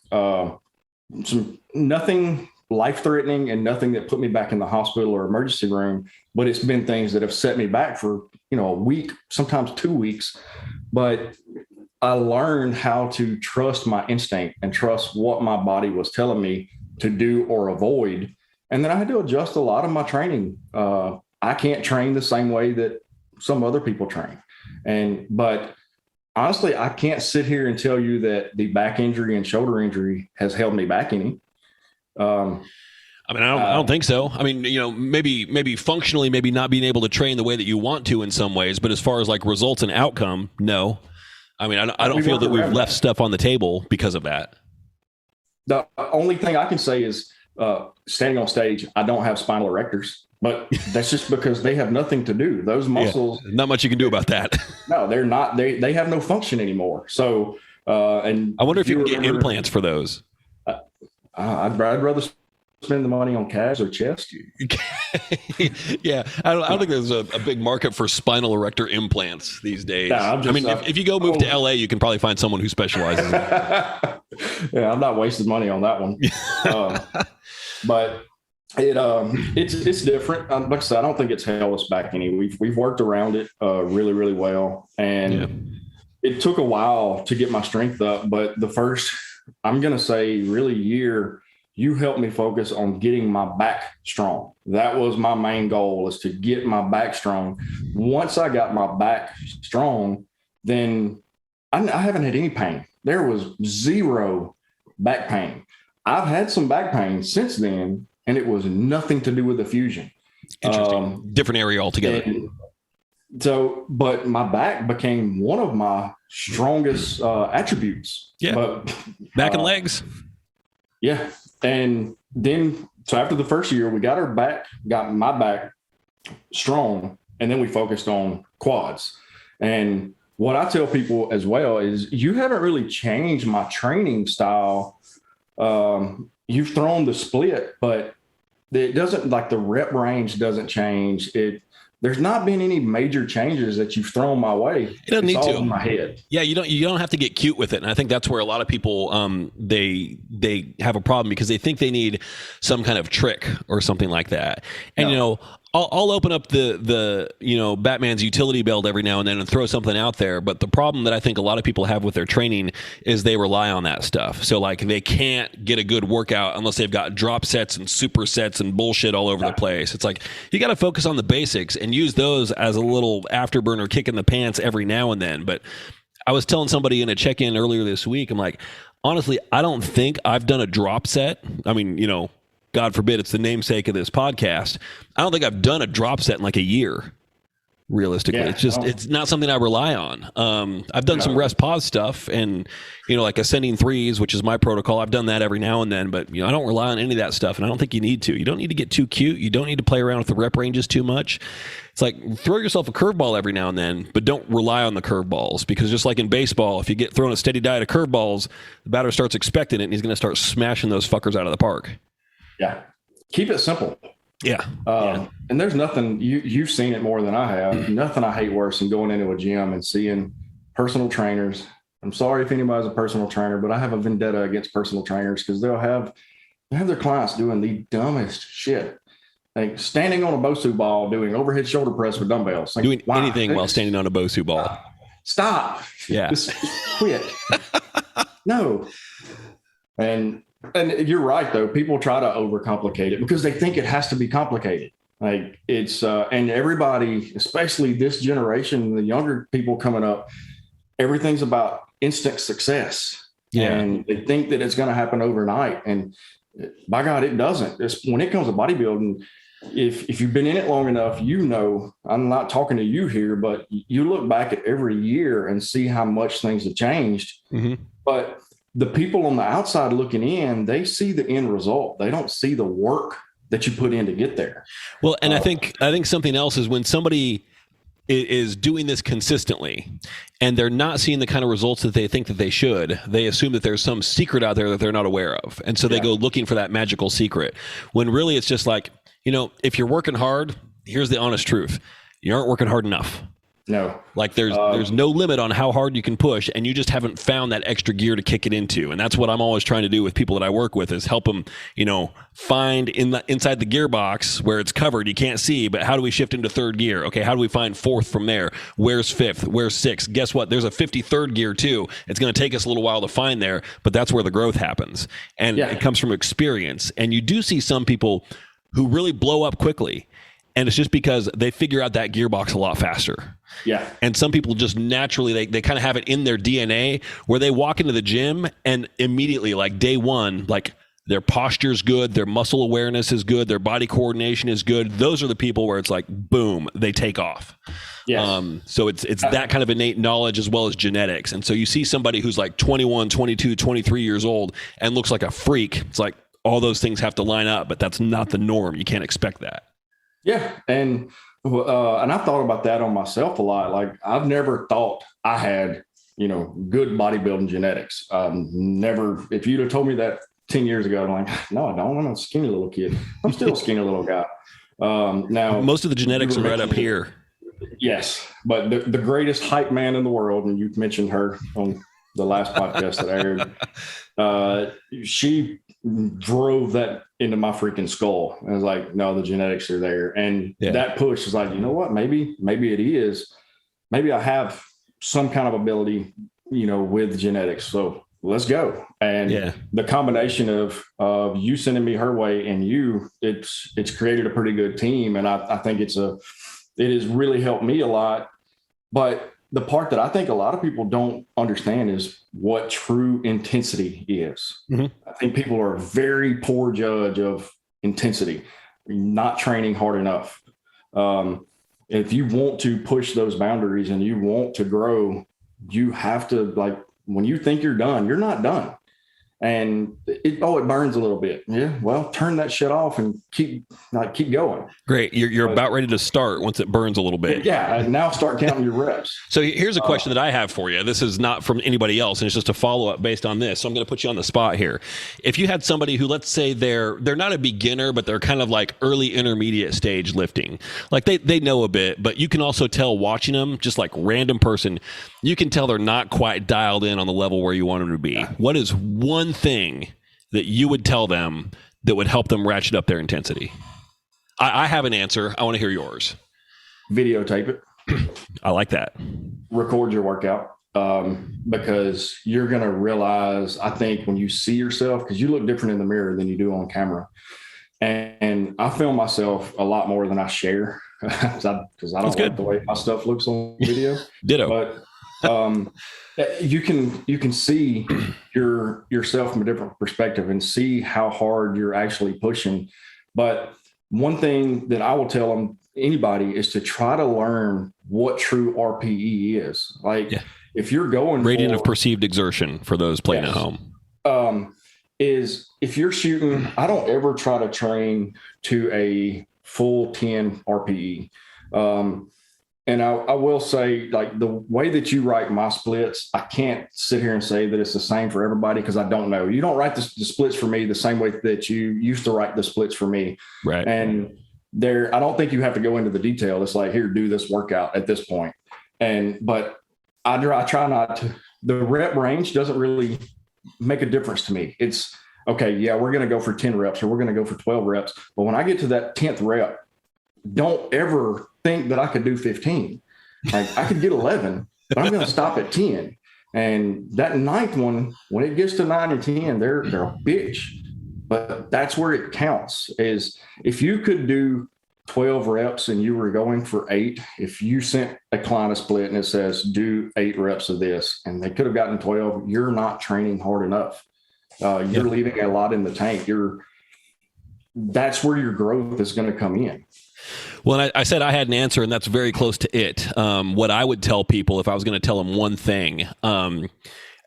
Nothing life-threatening and nothing that put me back in the hospital or emergency room, but it's been things that have set me back for, a week, sometimes 2 weeks. But I learned how to trust my instinct and trust what my body was telling me to do or avoid. And then I had to adjust a lot of my training. I can't train the same way that some other people train. But honestly, I can't sit here and tell you that the back injury and shoulder injury has held me back any. I don't think so. I mean, maybe functionally, maybe not being able to train the way that you want to in some ways, but as far as like results and outcome, no. I mean, I don't feel that we've left stuff on the table because of that. The only thing I can say is standing on stage, I don't have spinal erectors, but that's just because they have nothing to do. Those muscles, not much you can do about that. No, they're not. They have no function anymore. So, and I wonder if you can get implants for those. I'd rather spend the money on calves or chest. Yeah, I don't think there's a big market for spinal erector implants these days. No, if you go move to LA, you can probably find someone who specializes in it. Yeah, I'm not wasting money on that one. But it's different. Like I said, I don't think it's held us back any. We've worked around it really, really well, and it took a while to get my strength up. But the first, I'm going to say, really year you helped me focus on getting my back strong. That was my main goal, is to get my back strong. Once I got my back strong, then I haven't had any pain. There was zero back pain. I've had some back pain since then, and it was nothing to do with the fusion. Interesting. Different area altogether. So, but my back became one of my strongest attributes. Yeah. But, back and legs. Yeah. And then, so after the first year, we got my back strong, and then we focused on quads. And what I tell people as well is, you haven't really changed my training style. You've thrown the split, but it doesn't, like, the rep range doesn't change. There's not been any major changes that you've thrown my way. It doesn't need to. In my head. Yeah, you don't have to get cute with it. And I think that's where a lot of people they have a problem, because they think they need some kind of trick or something like that. And I'll open up the Batman's utility belt every now and then and throw something out there. But the problem that I think a lot of people have with their training is they rely on that stuff. So, like, they can't get a good workout unless they've got drop sets and supersets and bullshit all over the place. It's like, you got to focus on the basics and use those as a little afterburner kick in the pants every now and then. But I was telling somebody in a check-in earlier this week, I'm like, honestly, I don't think I've done a drop set. I mean, God forbid, it's the namesake of this podcast. I don't think I've done a drop set in like a year, realistically. Yeah, it's not something I rely on. I've done some rest pause stuff, and, like ascending threes, which is my protocol. I've done that every now and then, but, I don't rely on any of that stuff, and I don't think you need to. You don't need to get too cute. You don't need to play around with the rep ranges too much. It's like, throw yourself a curveball every now and then, but don't rely on the curveballs, because just like in baseball, if you get thrown a steady diet of curveballs, the batter starts expecting it, and he's going to start smashing those fuckers out of the park. Yeah. Keep it simple. Yeah. And there's nothing, you've seen it more than I have. Nothing I hate worse than going into a gym and seeing personal trainers. I'm sorry if anybody's a personal trainer, but I have a vendetta against personal trainers, because they'll have their clients doing the dumbest shit. Like standing on a BOSU ball, doing overhead shoulder press with dumbbells. Like, doing anything while standing on a BOSU ball. Stop. Yeah. Just quit. No. And you're right, though. People try to overcomplicate it because they think it has to be complicated. Like, it's and everybody, especially this generation, the younger people coming up, everything's about instant success. Yeah. And they think that it's going to happen overnight. And by God, it doesn't. When it comes to bodybuilding, if you've been in it long enough, I'm not talking to you here, but you look back at every year and see how much things have changed. Mm-hmm. But the people on the outside looking in, they see the end result. They don't see the work that you put in to get there. Well, and I think something else is when somebody is doing this consistently and they're not seeing the kind of results that they think that they should, they assume that there's some secret out there that they're not aware of. And so they go looking for that magical secret, when really it's just like, if you're working hard, here's the honest truth. You aren't working hard enough. No. Like there's no limit on how hard you can push, and you just haven't found that extra gear to kick it into. And that's what I'm always trying to do with people that I work with, is help them, find inside the gearbox where it's covered, you can't see, but how do we shift into third gear? Okay, how do we find fourth from there? Where's fifth? Where's sixth? Guess what? There's a 53rd gear too. It's going to take us a little while to find there, but that's where the growth happens. And it comes from experience. And you do see some people who really blow up quickly, and it's just because they figure out that gearbox a lot faster. Yeah. And some people just naturally, they kind of have it in their DNA where they walk into the gym and immediately, like day one, like their posture's good, their muscle awareness is good, their body coordination is good. Those are the people where it's like, boom, they take off. Yes. So it's that kind of innate knowledge as well as genetics. And so you see somebody who's like 21, 22, 23 years old and looks like a freak. It's like all those things have to line up, but that's not the norm. You can't expect that. Yeah. And I've thought about that on myself a lot. Like, I've never thought I had, good bodybuilding genetics. Never, if you'd have told me that 10 years ago, I'm like, no, I don't. I'm a skinny little kid. I'm still a skinny little guy. Now, most of the genetics are right up here. Yes. But the greatest hype man in the world, and you mentioned her on the last podcast that aired, she drove that into my freaking skull. And I was like, no, the genetics are there. And that push is like, you know what, maybe it is. Maybe I have some kind of ability, with genetics. So let's go. And the combination of you sending me her way and it's created a pretty good team. And I think it has really helped me a lot. But the part that I think a lot of people don't understand is what true intensity is. Mm-hmm. I think people are a very poor judge of intensity, not training hard enough. If you want to push those boundaries and you want to grow, you have to, like, when you think you're done, you're not done. And it burns a little bit. Yeah. Well, turn that shit off and keep going. Great. You're about ready to start once it burns a little bit. Yeah. And now start counting your reps. So here's a question that I have for you. This is not from anybody else, and it's just a follow-up based on this. So I'm going to put you on the spot here. If you had somebody who, let's say they're not a beginner, but they're kind of like early intermediate stage lifting, like they know a bit, but you can also tell watching them, just like random person, you can tell they're not quite dialed in on the level where you want them to be. What is one thing that you would tell them that would help them ratchet up their intensity? I have an answer. I want to hear yours. Videotape it. I like that. Record your workout, because you're going to realize, I think, when you see yourself, because you look different in the mirror than you do on camera. And I film myself a lot more than I share because I don't like the way my stuff looks on video. Ditto. But you can see yourself from a different perspective and see how hard you're actually pushing. But one thing that I will tell anybody is to try to learn what true RPE is. Like, if you're going radiant of perceived exertion for those playing at home, is if you're shooting, I don't ever try to train to a full 10 RPE. And I will say, like, the way that you write my splits, I can't sit here and say that it's the same for everybody, because I don't know. You don't write the splits for me the same way that you used to write the splits for me. Right. And I don't think you have to go into the detail. It's like, here, do this workout at this point. But I try not to. The rep range doesn't really make a difference to me. It's okay. Yeah, we're going to go for 10 reps or we're going to go for 12 reps. But when I get to that 10th rep, don't ever think that I could do 15. Like, I could get 11, but I'm going to stop at 10. And that 9th one, when it gets to 9 and 10, they're a bitch. But that's where it counts. Is if you could do 12 reps and you were going for 8, if you sent a client a split and it says do 8 reps of this and they could have gotten 12, you're not training hard enough. You're leaving a lot in the tank. That's where your growth is going to come in. Well, I said I had an answer, and that's very close to it. What I would tell people if I was going to tell them one thing,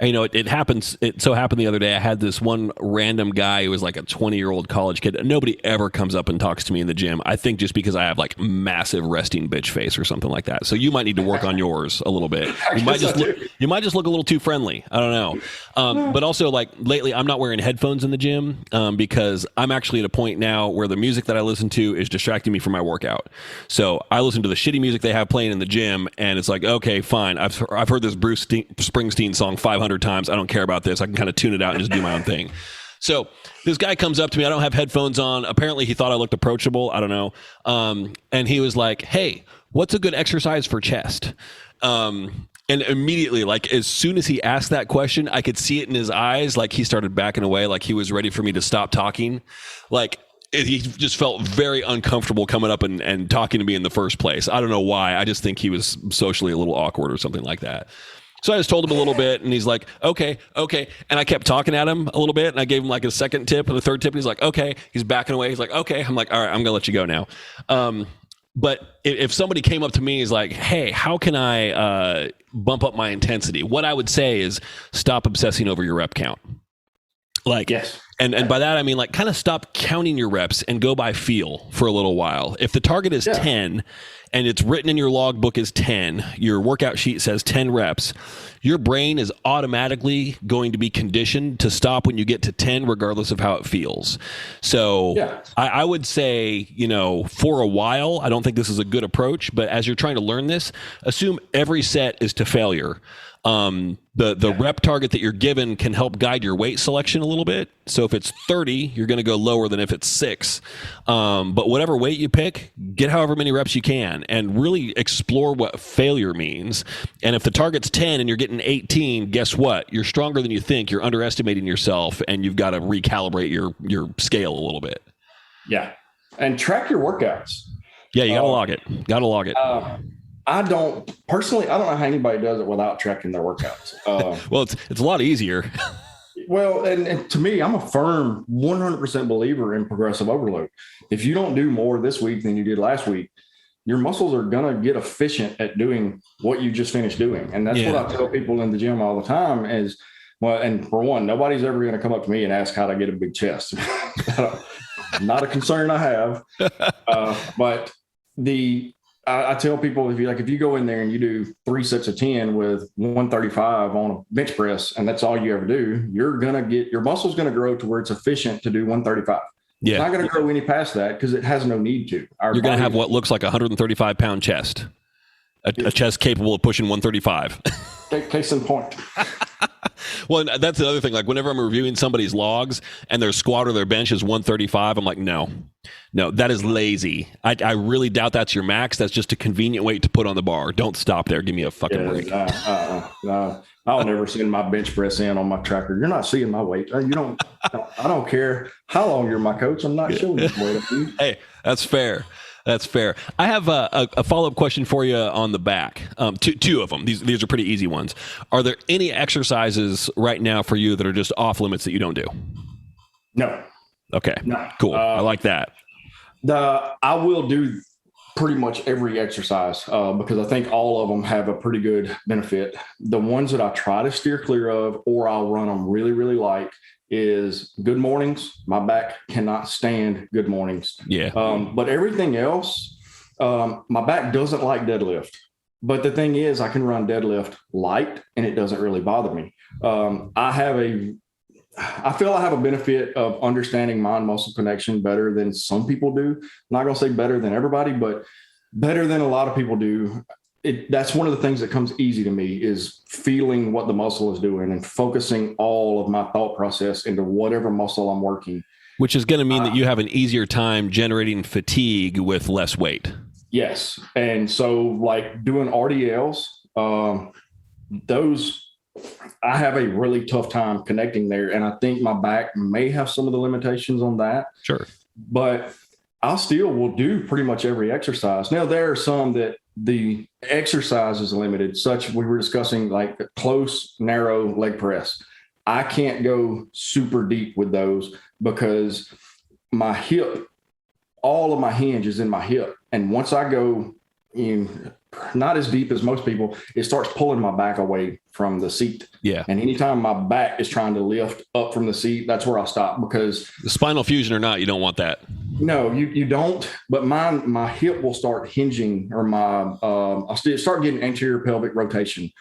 it happens. It so happened the other day, I had this one random guy who was like a 20-year-old college kid. Nobody ever comes up and talks to me in the gym. I think just because I have like massive resting bitch face or something like that. So you might need to work on yours a little bit. You might just look a little too friendly. I don't know. But also, like, lately I'm not wearing headphones in the gym because I'm actually at a point now where the music that I listen to is distracting me from my workout. So I listen to the shitty music they have playing in the gym, and it's like, okay, fine. I've heard this Bruce Springsteen song 500 times. I don't care about this. I can kind of tune it out and just do my own thing. So this guy comes up to me. I don't have headphones on. Apparently he thought I looked approachable. I don't know. And he was like, hey, what's a good exercise for chest? And immediately, like, as soon as he asked that question, I could see it in his eyes. Like, he started backing away, like he was ready for me to stop talking. Like, he just felt very uncomfortable coming up and talking to me in the first place. I don't know why. I just think he was socially a little awkward or something like that. So I just told him a little bit, and he's like, okay. And I kept talking at him a little bit, and I gave him like a second tip and a third tip, and he's like, okay. He's backing away. He's like, okay. I'm like, all right, I'm going to let you go now. But if somebody came up to me and is like, hey, how can I bump up my intensity? What I would say is stop obsessing over your rep count. Like, yes. And by that, I mean, like, kind of stop counting your reps and go by feel for a little while. If the target is 10 and it's written in your logbook as 10, your workout sheet says 10 reps, your brain is automatically going to be conditioned to stop when you get to 10, regardless of how it feels. So I would say, for a while, I don't think this is a good approach, but as you're trying to learn this, assume every set is to failure. The rep target that you're given can help guide your weight selection a little bit. So if it's 30, you're going to go lower than if it's 6. But whatever weight you pick, get however many reps you can and really explore what failure means. And if the target's 10 and you're getting 18, guess what? You're stronger than you think. You're underestimating yourself, and you've got to recalibrate your scale a little bit. Yeah. And track your workouts. Yeah, you got to log it. Got to log it. I don't know how anybody does it without tracking their workouts. Well, it's a lot easier. Well, and to me, I'm a firm 100% believer in progressive overload. If you don't do more this week than you did last week, your muscles are going to get efficient at doing what you just finished doing. And that's what I tell people in the gym all the time is, well, and for one, nobody's ever going to come up to me and ask how to get a big chest. Not a concern I have. But I tell people, if you go in there and you do 3 sets of 10 with 135 on a bench press, and that's all you ever do, your muscle's going to grow to where it's efficient to do 135. Yeah. It's not going to grow any past that because it has no need to. You're going to have what looks like a 135 pound chest, a chest capable of pushing 135. Case in point. Well, that's the other thing. Like whenever I'm reviewing somebody's logs and their squat or their bench is 135, I'm like, no, that is lazy. I really doubt that's your max. That's just a convenient weight to put on the bar. Don't stop there. Give me a fucking break. No. I'll never send my bench press in on my tracker. You're not seeing my weight. I don't care how long you're my coach. I'm not showing this weight of you. Hey, that's fair. That's fair. I have a follow-up question for you on the back. Two of them. These are pretty easy ones. Are there any exercises right now for you that are just off limits that you don't do? No. Okay. No. Cool. I like that. I will do pretty much every exercise because I think all of them have a pretty good benefit. The ones that I try to steer clear of, or I'll run them really, really light, is good mornings. My back cannot stand good mornings. Yeah. But everything else, my back doesn't like deadlift. But the thing is, I can run deadlift light and it doesn't really bother me. I feel I have a benefit of understanding mind muscle connection better than some people do. I'm not going to say better than everybody, but better than a lot of people do. That's one of the things that comes easy to me is feeling what the muscle is doing and focusing all of my thought process into whatever muscle I'm working. Which is going to mean that you have an easier time generating fatigue with less weight. Yes. And so like doing RDLs, those I have a really tough time connecting there. And I think my back may have some of the limitations on that. Sure. But I still will do pretty much every exercise. Now, there are some that the exercise is limited, such we were discussing like close, narrow leg press. I can't go super deep with those because my hip, all of my hinge is in my hip. And once I go in not as deep as most people, it starts pulling my back away from the seat. Yeah. And anytime my back is trying to lift up from the seat, that's where I'll stop because the spinal fusion or not, you don't want that. No, you don't. But my hip will start hinging or I'll start getting anterior pelvic rotation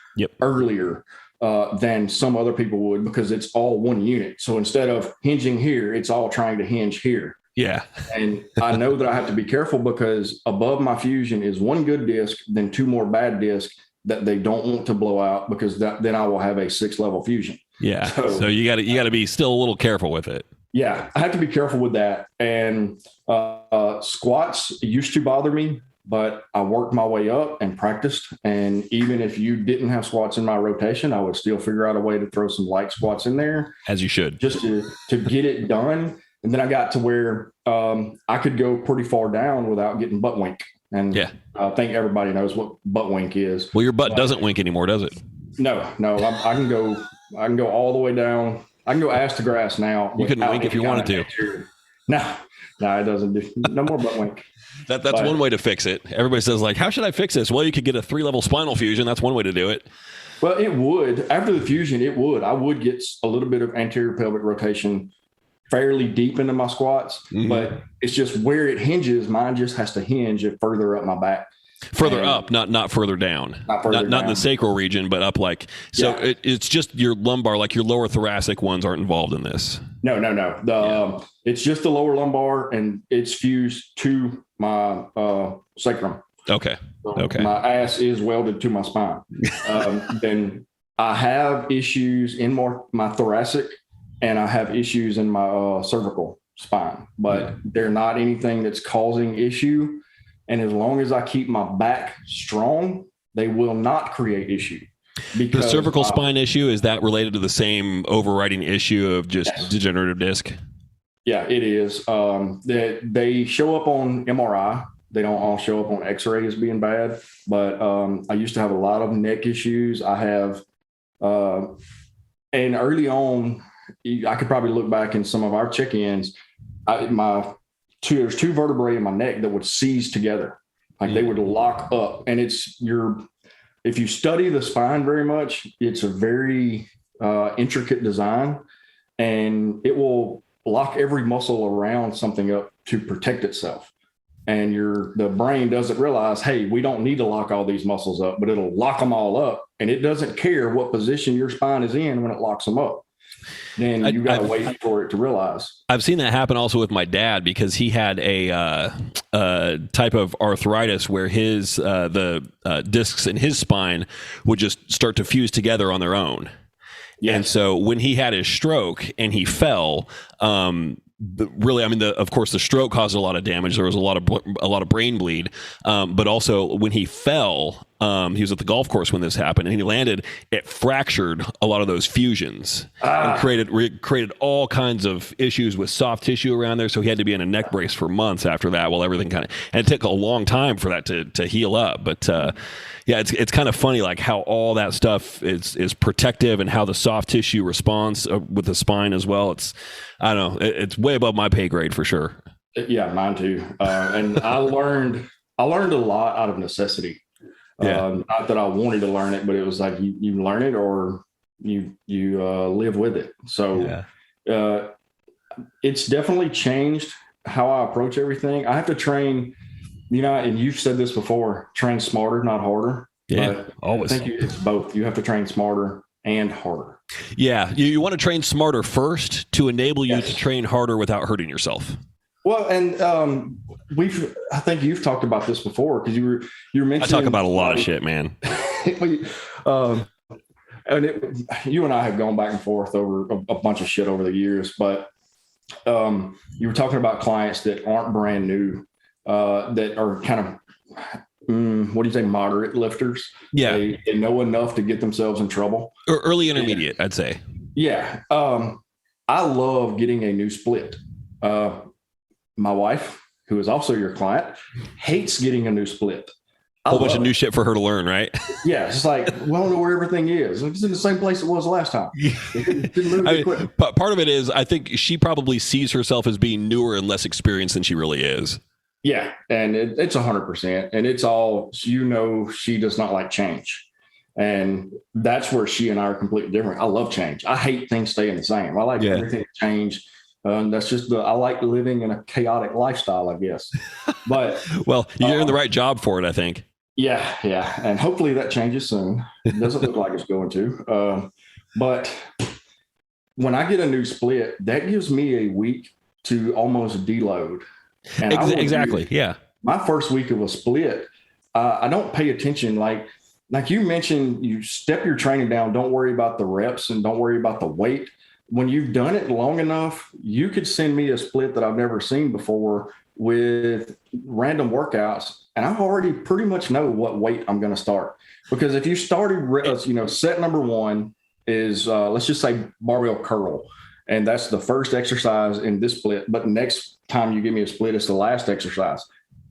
earlier than some other people would because it's all one unit. So instead of hinging here, it's all trying to hinge here. Yeah. And I know that I have to be careful because above my fusion is one good disc, then 2 more bad discs that they don't want to blow out because then I will have a 6-level fusion. Yeah. So you got to be still a little careful with it. Yeah, I have to be careful with that. And squats used to bother me, but I worked my way up and practiced. And even if you didn't have squats in my rotation, I would still figure out a way to throw some light squats in there. As you should. Just to get it done. And then I got to where I could go pretty far down without getting butt wink. And I think everybody knows what butt wink is. Well, your butt doesn't wink anymore, does it? No. I can go all the way down. I can go ass to grass now. You can wink if you wanted to. No, it doesn't do no more butt wink. That's one way to fix it. Everybody says like, how should I fix this? Well, you could get a 3-level spinal fusion. That's one way to do it. Well, it would. After the fusion, I would get a little bit of anterior pelvic rotation fairly deep into my squats, but it's just where it hinges. Mine just has to hinge it further up my back. Further up, not further down. Not in the sacral region, but up like so. Yeah. It's just your lumbar, like your lower thoracic ones aren't involved in this. No. It's just the lower lumbar, and it's fused to my sacrum. Okay. So my ass is welded to my spine. Then I have issues in my thoracic and I have issues in my cervical spine, but they're not anything that's causing issue. And as long as I keep my back strong, they will not create issue. The cervical spine issue, is that related to the same overriding issue of just degenerative disc? Yeah, it is. They show up on MRI. They don't all show up on X-ray as being bad. But I used to have a lot of neck issues. I have, and early on, I could probably look back in some of our check-ins. There's two vertebrae in my neck that would seize together, like they would lock up. And if you study the spine very much, it's a very intricate design, and it will lock every muscle around something up to protect itself. And the brain doesn't realize, hey, we don't need to lock all these muscles up, but it'll lock them all up. And it doesn't care what position your spine is in when it locks them up. Then you got to wait for it to realize. I've seen that happen also with my dad, because he had a type of arthritis where the discs in his spine would just start to fuse together on their own. Yes. And so when he had his stroke and he fell, really, I mean, of course, the stroke caused a lot of damage. There was a lot of brain bleed, but also when he fell, he was at the golf course when this happened, and he landed. It fractured a lot of those fusions and created all kinds of issues with soft tissue around there. So he had to be in a neck brace for months after that, while everything and it took a long time for that to heal up. But yeah, it's kind of funny, like how all that stuff is protective, and how the soft tissue responds with the spine as well. I don't know, it's way above my pay grade for sure. Yeah, mine too. And I learned a lot out of necessity. Not that I wanted to learn it, but it was like you learn it or you live with it. So it's definitely changed how I approach everything. I have to train, and you've said this before, train smarter, not harder. Yeah, always. I think it's both. You have to train smarter and harder. Yeah, you want to train smarter first to enable you to train harder without hurting yourself. Well, and I think you've talked about this before, because you were mentioning. I talk about a lot of shit, man. And you and I have gone back and forth over a bunch of shit over the years, but you were talking about clients that aren't brand new, that are kind of, what do you say, moderate lifters. Yeah. They know enough to get themselves in trouble. Or early intermediate, I'd say. Yeah. I love getting a new split. My wife, who is also your client, hates getting a new split. A whole bunch of new shit for her to learn, right? Yeah, it's like, we don't know where everything is. It's in the same place it was last time. But part of it is, I think she probably sees herself as being newer and less experienced than she really is. Yeah, and it's 100%. And it's all, she does not like change. And that's where she and I are completely different. I love change. I hate things staying the same. I like everything to change. That's just I like living in a chaotic lifestyle, I guess. But well, you're in the right job for it, I think. Yeah. And hopefully that changes soon. It doesn't look like it's going to. But when I get a new split, that gives me a week to almost deload. And exactly. Yeah. My first week of a split, I don't pay attention. Like you mentioned, you step your training down. Don't worry about the reps and don't worry about the weight. When you've done it long enough, you could send me a split that I've never seen before with random workouts, and I already pretty much know what weight I'm going to start. Because if you started, set number one is, let's just say barbell curl, and that's the first exercise in this split, but next time you give me a split, it's the last exercise.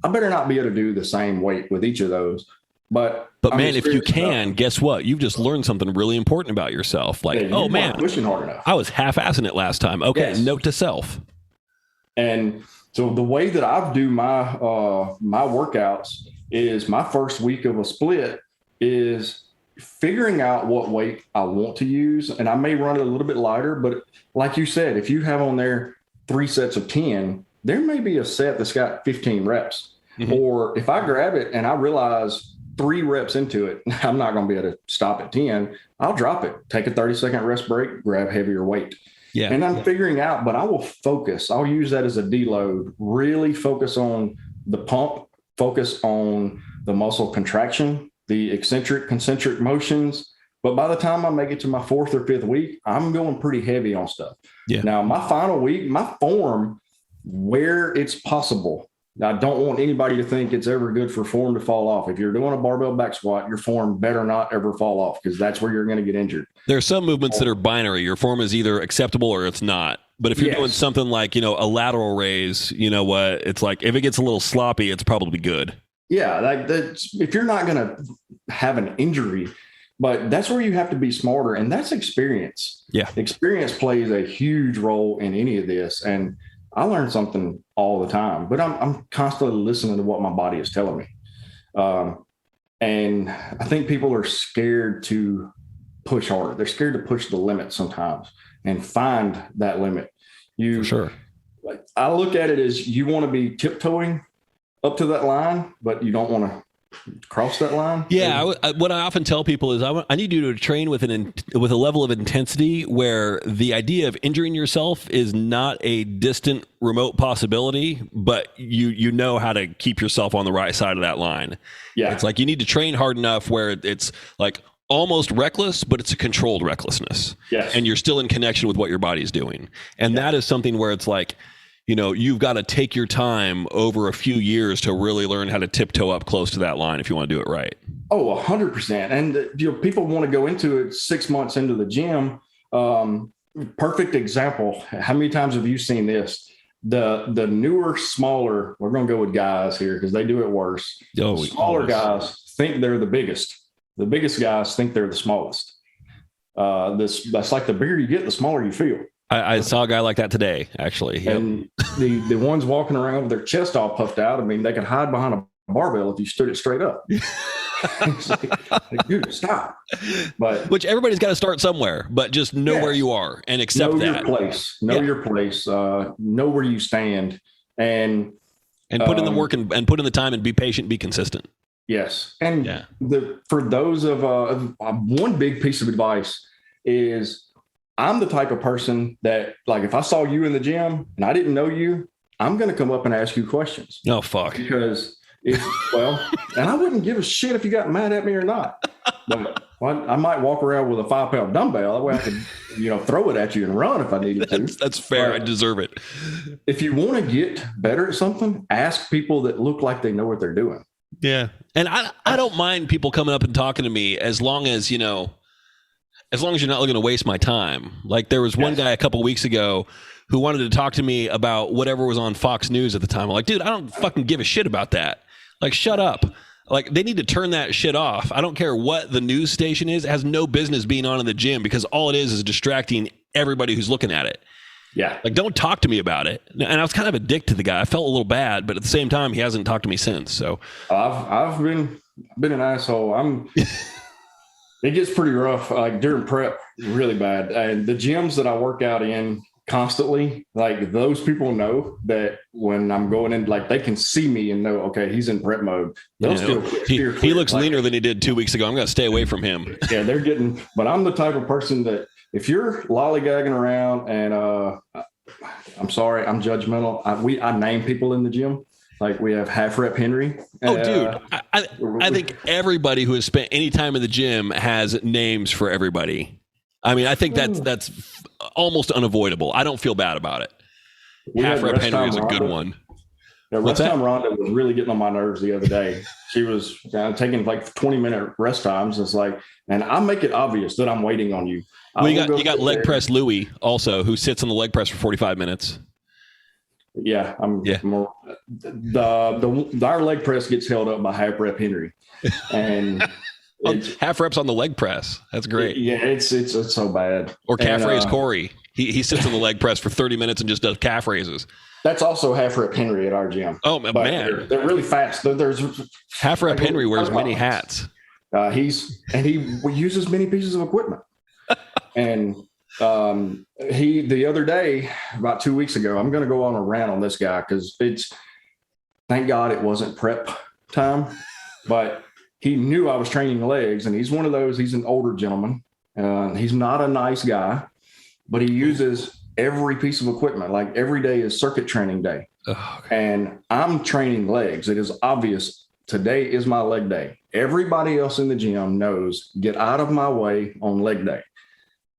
I better not be able to do the same weight with each of those. But man, if you can, guess what? You've just learned something really important about yourself. Like, oh man, pushing hard enough. I was half-assing it last time. Okay, yes. Note to self. And so the way that I do my workouts is my first week of a split is figuring out what weight I want to use. And I may run it a little bit lighter, but like you said, if you have on there 3 sets of 10, there may be a set that's got 15 reps. Mm-hmm. Or if I grab it and I realize 3 reps into it, I'm not going to be able to stop at 10. I'll drop it, take a 30-second rest break, grab heavier weight. Yeah. And I'm figuring out, but I will focus. I'll use that as a deload, really focus on the pump, focus on the muscle contraction, the eccentric, concentric motions, But by the time I make it to my 4th or 5th week, I'm going pretty heavy on stuff. Yeah. Now, my final week, my form, where it's possible, I don't want anybody to think it's ever good for form to fall off. If you're doing a barbell back squat, your form better not ever fall off, because that's where you're going to get injured. There are some movements that are binary. Your form is either acceptable or it's not. But if you're doing something like, a lateral raise, you know what? It's like, if it gets a little sloppy, it's probably good. Yeah. That's, if you're not going to have an injury, but that's where you have to be smarter. And that's experience. Yeah. Experience plays a huge role in any of this. And I learn something all the time, but I'm constantly listening to what my body is telling me. And I think people are scared to push harder. They're scared to push the limit sometimes and find that limit. For sure. I look at it as, you want to be tiptoeing up to that line, but you don't want to cross that line. Yeah. What I often tell people is I need you to train with a level of intensity where the idea of injuring yourself is not a distant, remote possibility, but you know how to keep yourself on the right side of that line. Yeah. It's like, you need to train hard enough where it's like almost reckless, but it's a controlled recklessness. Yes. And you're still in connection with what your body's doing. And that is something where it's like, you've got to take your time over a few years to really learn how to tiptoe up close to that line if you want to do it right. Oh, 100%. And people want to go into it 6 months into the gym. Perfect example. How many times have you seen this? The newer, smaller, we're going to go with guys here because they do it worse. Smaller guys think they're the biggest. The biggest guys think they're the smallest. That's like the bigger you get, the smaller you feel. I saw a guy like that today, actually. Yep. And the ones walking around with their chest all puffed out, I mean, they could hide behind a barbell if you stood it straight up. It's like, dude, stop. But which everybody's got to start somewhere, but just know where you are and accept that. Your place. Know your place. Know where you stand, and put in the work and put in the time and be patient, be consistent. Yes, and for those of one big piece of advice is, I'm the type of person that, like, if I saw you in the gym and I didn't know you, I'm going to come up and ask you questions. Oh, fuck. Because and I wouldn't give a shit if you got mad at me or not. But I might walk around with a 5-pound dumbbell. That way I could, throw it at you and run if I needed to. That's fair. But I deserve it. If you want to get better at something, ask people that look like they know what they're doing. Yeah. And I don't mind people coming up and talking to me as long as you're not looking to waste my time. Like, there was one guy a couple weeks ago who wanted to talk to me about whatever was on Fox News at the time. I'm like, dude, I don't fucking give a shit about that. Like, shut up. Like, they need to turn that shit off. I don't care what the news station is. It has no business being on in the gym, because all it is distracting everybody who's looking at it. Yeah. Like, don't talk to me about it. And I was kind of a dick to the guy. I felt a little bad, but at the same time, he hasn't talked to me since. So I've been an asshole. It gets pretty rough, like during prep, really bad. And the gyms that I work out in constantly, like, those people know that when I'm going in, like, they can see me and know, okay, he's in prep mode. He looks leaner than he did 2 weeks ago. I'm going to stay away from him. Yeah, but I'm the type of person that if you're lollygagging around and I'm sorry, I'm judgmental. I name people in the gym. Like, we have Half Rep Henry. Oh, dude. I think everybody who has spent any time in the gym has names for everybody. I mean, I think that's almost unavoidable. I don't feel bad about it. Half Rep Henry is a good one. Yeah, Rest Time Rhonda was really getting on my nerves the other day. She was taking like 20-minute rest times. It's like, and I make it obvious that I'm waiting on you. Well, you got leg press Louie also, who sits on the leg press for 45 minutes. Yeah, more. Our leg press gets held up by Half Rep Henry, and half reps on the leg press. That's great. It's so bad. Or calf raise Corey. He sits on the leg press for 30 minutes and just does calf raises. That's also Half Rep Henry at our gym. Oh, man. They're really fast. There's Half Rep Henry wears many hats. He uses many pieces of equipment. And the other day, about 2 weeks ago, I'm going to go on a rant on this guy because thank God it wasn't prep time, but he knew I was training legs, and he's one of those, he's an older gentleman. He's not a nice guy, but he uses every piece of equipment. Like, every day is circuit training day. Oh, and I'm training legs. It is obvious today is my leg day. Everybody else in the gym knows, get out of my way on leg day.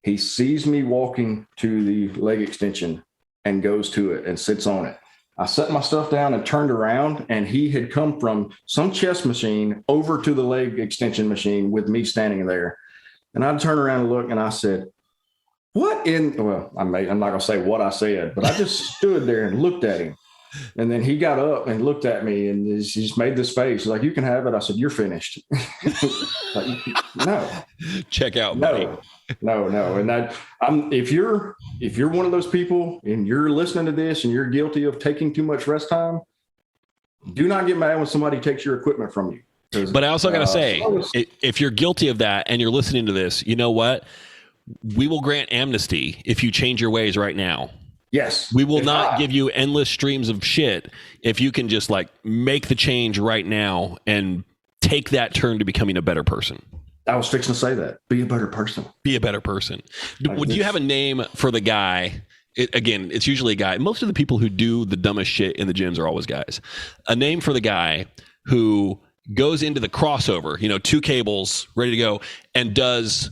He sees me walking to the leg extension and goes to it and sits on it. I set my stuff down and turned around, and he had come from some chest machine over to the leg extension machine with me standing there. And I turned around and looked, and I said, I'm not going to say what I said, but I just stood there and looked at him. And then he got up and looked at me and he just made this face. He's like, you can have it. I said, you're finished. Like, no. Check out, buddy. No. And if you're one of those people and you're listening to this and you're guilty of taking too much rest time, do not get mad when somebody takes your equipment from you. But I also got to say, if you're guilty of that and you're listening to this, you know what? We will grant amnesty if you change your ways right now. Yes. We will not give you endless streams of shit if you can just like make the change right now and take that turn to becoming a better person. I was fixing to say that. Be a better person. Be a better person. Do you have a name for the guy? Again, it's usually a guy. Most of the people who do the dumbest shit in the gyms are always guys. A name for the guy who goes into the crossover, 2 cables ready to go, and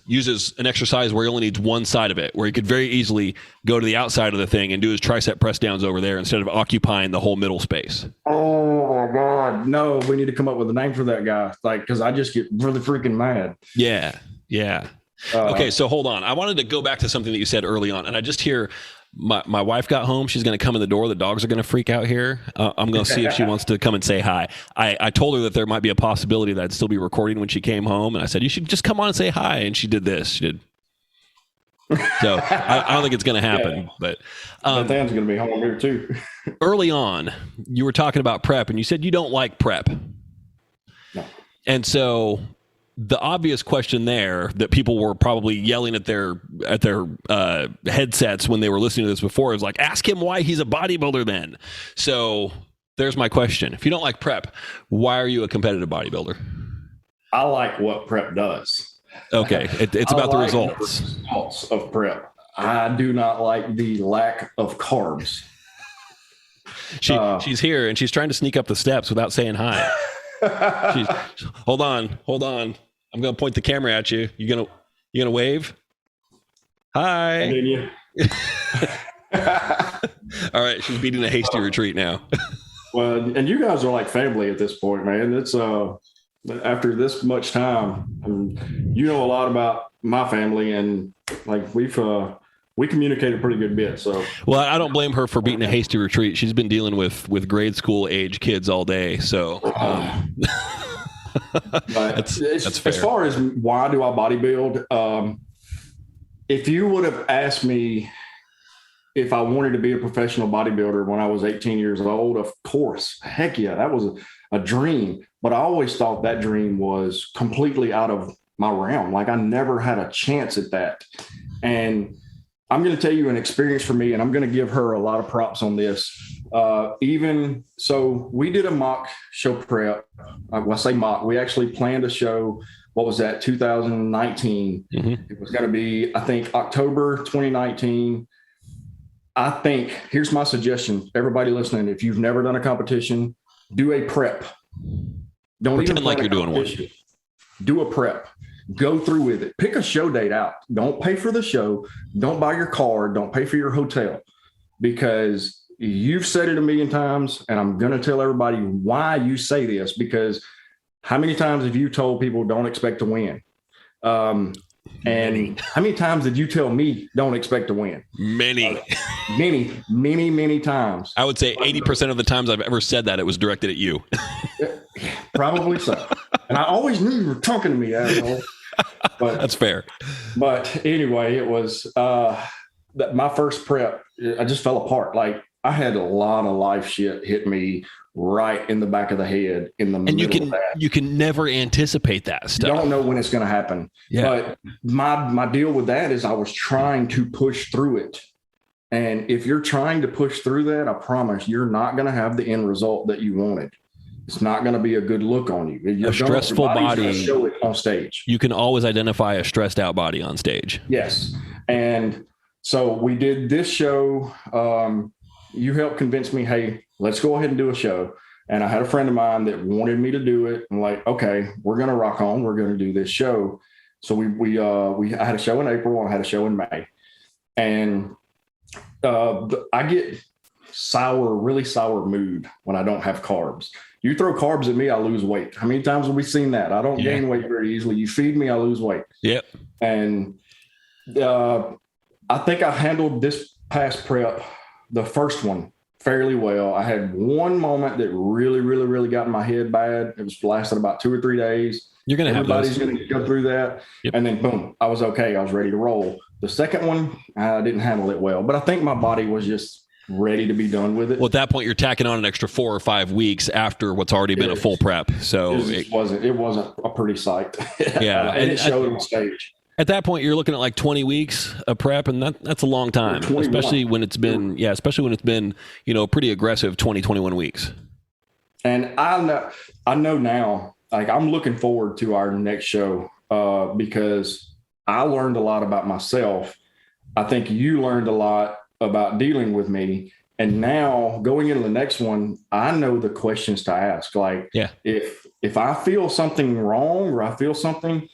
uses an exercise where he only needs one side of it, where he could very easily go to the outside of the thing and do his tricep press downs over there instead of occupying the whole middle space. Oh my God. No, we need to come up with a name for that guy. Like, cause I just get really freaking mad. Yeah. Okay. So hold on. I wanted to go back to something that you said early on, and I just hear my wife got home. She's going to come in the door. The dogs are going to freak out here. I'm going to see if she wants to come and say hi. I told her that there might be a possibility that I'd still be recording when she came home. And I said, you should just come on and say hi. And she did this. She did. So I don't think it's going to happen, but Dan's going to be home here too. Early on, you were talking about prep and you said you don't like prep. No. And so the obvious question there that people were probably yelling at their headsets when they were listening to this before is like, ask him why he's a bodybuilder then. So there's my question. If you don't like prep, why are you a competitive bodybuilder? I like what prep does. Okay. It's about the results. The results of prep. I do not like the lack of carbs. She's here and she's trying to sneak up the steps without saying hi. Hold on. I'm going to point the camera at you. You gonna wave? Hi. All right. She's beating a hasty retreat now. Well, and you guys are like family at this point, man. It's after this much time, you know a lot about my family, and like we communicate a pretty good bit. So, well, I don't blame her for beating a hasty retreat. She's been dealing with grade school age kids all day. So, that's fair. As far as why do I bodybuild, if you would have asked me if I wanted to be a professional bodybuilder when I was 18 years old, of course, heck yeah, that was a dream. But I always thought that dream was completely out of my realm. Like I never had a chance at that. And I'm going to tell you an experience for me, and I'm going to give her a lot of props on this. Even so, we did a mock show prep. When I say mock, we actually planned a show. What was that? 2019. Mm-hmm. It was going to be, I think, October 2019. I think here's my suggestion. Everybody listening, if you've never done a competition, do a prep. Don't pretend even like you're doing one. Do a prep. Go through with it. Pick a show date out. Don't pay for the show. Don't buy your card. Don't pay for your hotel, because you've said it a million times, and I'm going to tell everybody why you say this, because how many times have you told people don't expect to win? And how many times did you tell me don't expect to win? Many times. I would say 80% of the times I've ever said that, it was directed at you. Probably so. And I always knew you were talking to me, asshole. But that's fair. But anyway, it was that my first prep, I just fell apart. Like I had a lot of life shit hit me right in the back of the head in the middle of that. You can never anticipate that stuff. You don't know when it's going to happen. Yeah. But my deal with that is I was trying to push through it. And if you're trying to push through that, I promise you're not going to have the end result that you wanted. It's not going to be a good look on you. A stressful body. Show it on stage. You can always identify a stressed out body on stage. Yes. And so we did this show. You helped convince me, hey, let's go ahead and do a show. And I had a friend of mine that wanted me to do it. I'm like, okay, we're going to rock on. We're going to do this show. So I had a show in April and I had a show in May. And I get really sour mood when I don't have carbs. You throw carbs at me, I lose weight. How many times have we seen that? I don't gain weight very easily. You feed me, I lose weight. Yep. And I think I handled this past prep, the first one, fairly well. I had one moment that really got in my head bad. It was lasted about 2 or 3 days. You're going to have Everybody's going to go through that. Yep. And then boom, I was okay. I was ready to roll. The second one, I didn't handle it well, but I think my body was just ready to be done with it. Well, at that point, you're tacking on an extra 4 or 5 weeks after what's already been a full prep. So it wasn't a pretty sight. Yeah. And it showed on stage. At that point, you're looking at like 20 weeks of prep, and that's a long time, especially when it's been, a pretty aggressive 21 weeks. And I know now, like, I'm looking forward to our next show because I learned a lot about myself. I think you learned a lot about dealing with me. And now going into the next one, I know the questions to ask. Like, if I feel something wrong or I feel something,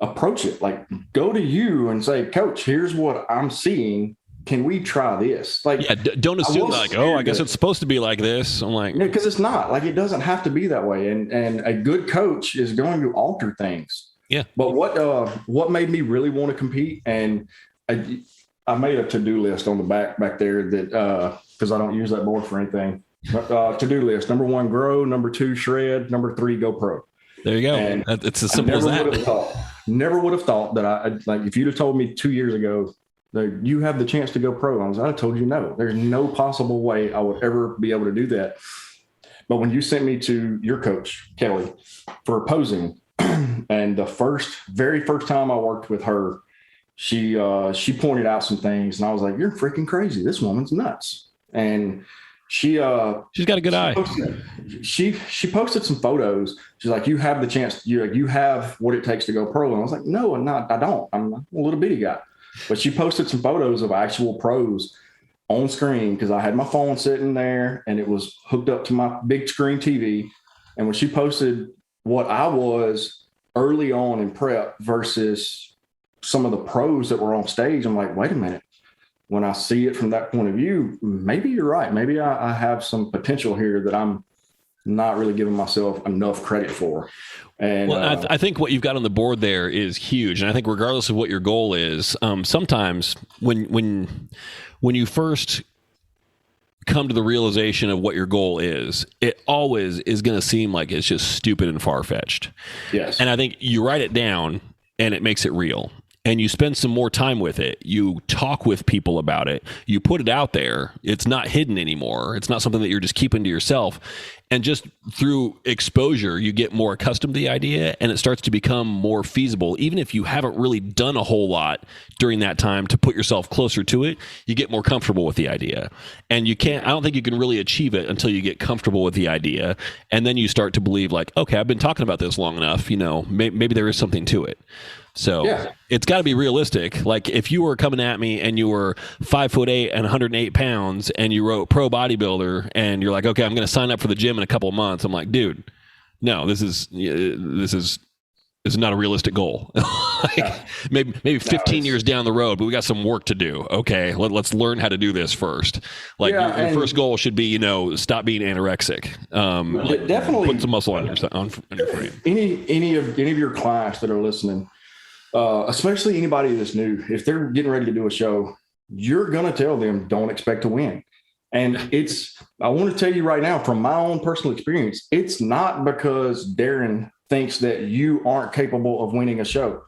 approach it. Like, go to you and say, Coach, here's what I'm seeing. Can we try this? Like, don't assume I guess it's supposed to be like this. I'm like, because it's not. Like, it doesn't have to be that way. And a good coach is going to alter things. Yeah. But what made me really want to compete, and I made a to-do list on the back there that because I don't use that board for anything. But to-do list: number 1, grow; number 2, shred; number 3, go pro. There you go. And it's as simple as that. Never would have thought that if you'd have told me 2 years ago that you have the chance to go pro, I'd have told you no. There's no possible way I would ever be able to do that. But when you sent me to your coach, Kelly, for posing, and the very first time I worked with her, she pointed out some things, and I was like, "You're freaking crazy. This woman's nuts." And she's got a good eye. She posted some photos. She's like, "You have the chance. You have what it takes to go pro." And I was like, "No, I don't. I'm a little bitty guy." But she posted some photos of actual pros on screen because I had my phone sitting there and it was hooked up to my big screen TV. And when she posted what I was early on in prep versus some of the pros that were on stage, I'm like, wait a minute. When I see it from that point of view, maybe you're right. Maybe I have some potential here that I'm not really giving myself enough credit for. And I think what you've got on the board there is huge. And I think regardless of what your goal is, sometimes when you first come to the realization of what your goal is, it always is going to seem like it's just stupid and far-fetched. Yes. And I think you write it down and it makes it real. And you spend some more time with it. You talk with people about it. You put it out there. It's not hidden anymore. It's not something that you're just keeping to yourself. And just through exposure, you get more accustomed to the idea and it starts to become more feasible. Even if you haven't really done a whole lot during that time to put yourself closer to it, you get more comfortable with the idea. And I don't think you can really achieve it until you get comfortable with the idea. And then you start to believe like, okay, I've been talking about this long enough, maybe there is something to it. So It's got to be realistic. Like if you were coming at me and you were 5'8" and 108 pounds and you wrote pro bodybuilder and you're like, okay, I'm going to sign up for the gym in a couple of months. I'm like, dude, no, this is not a realistic goal. Maybe 15 years down the road, but we got some work to do. Okay, let's learn how to do this first. Like your first goal should be, stop being anorexic. Definitely put some muscle on your frame. Any of your clients that are listening, especially anybody that's new, if they're getting ready to do a show, you're going to tell them don't expect to win. And I want to tell you right now from my own personal experience, it's not because Darren thinks that you aren't capable of winning a show.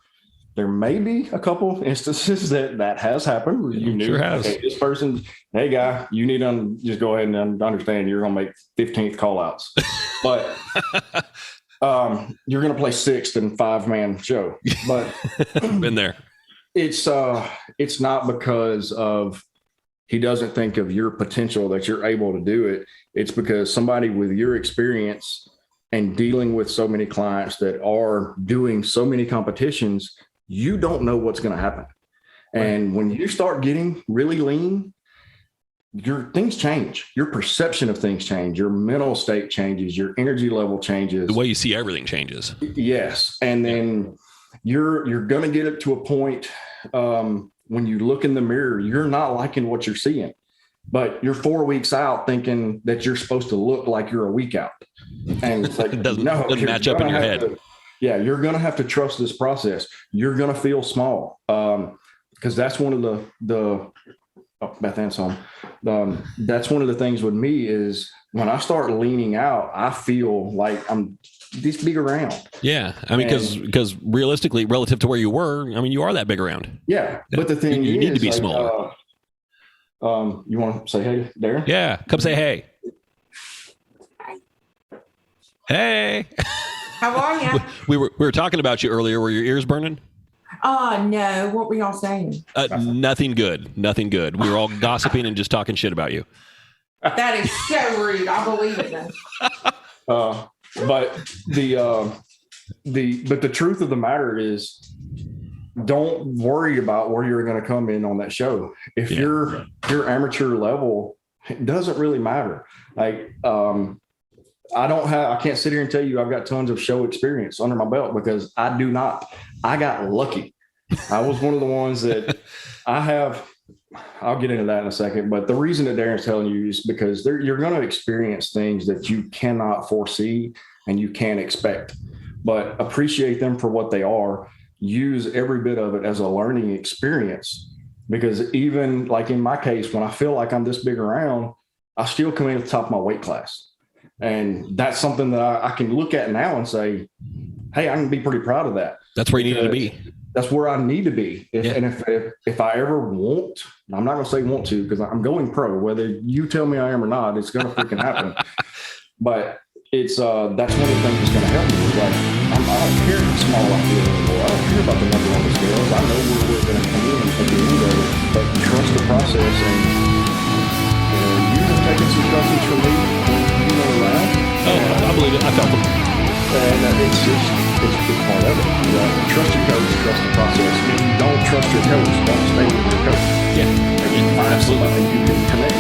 There may be a couple instances that has happened. You knew, sure has. Okay, this person, hey guy, you need to just go ahead and understand you're going to make 15th call outs. But you're going to play 6th in 5-man show. But been there. It's not because of he doesn't think of your potential that you're able to do it. It's because somebody with your experience and dealing with so many clients that are doing so many competitions, you don't know what's going to happen. And when you start getting really lean, your things change. Your perception of things change. Your mental state changes. Your energy level changes. The way you see everything changes. Yes. And then you're going to get it to a point when you look in the mirror, you're not liking what you're seeing, but you're 4 weeks out thinking that you're supposed to look like you're a week out. And it's like, it doesn't match up in your head. You're going to have to trust this process. You're going to feel small because that's one of the Beth Ann's home. That's one of the things with me is when I start leaning out, I feel like I'm this big around. Yeah. I mean, because realistically, relative to where you were, I mean, you are that big around. Yeah. But the thing you is, need to be smaller. You want to say hey, Darren? Yeah. Come say hey. Hey. How are you? We were talking about you earlier. Were your ears burning? No. What were y'all saying? Nothing good. Nothing good. We were all gossiping and just talking shit about you. That is so rude. I believe it now. But the truth of the matter is, don't worry about where you're going to come in on that show. If your amateur level, it doesn't really matter. Like, I can't sit here and tell you I've got tons of show experience under my belt because I do not. I got lucky. I was one of the ones that I'll get into that in a second. But the reason that Darren's telling you is because you're going to experience things that you cannot foresee and you can't expect, but appreciate them for what they are. Use every bit of it as a learning experience, because even like in my case, when I feel like I'm this big around, I still come in at the top of my weight class. And that's something that I can look at now and say, hey, I can be pretty proud of that. That's where you need to be. That's where I need to be. And if I ever want, I'm not going to say want to, because I'm going pro, whether you tell me I am or not, it's going to freaking happen. But it's that's one of the things that's going to help me. Is like, I don't care how small I feel anymore. I don't care about the number on the scales. I know where we're going to come in at the end of it, but trust the process. And you've been taking some lessons from me when you were around. I believe it. I felt them. And it's a big part of it. Trust your coach, trust the process. If you don't trust your coach, don't stay with your coach. Yeah, find somebody you can connect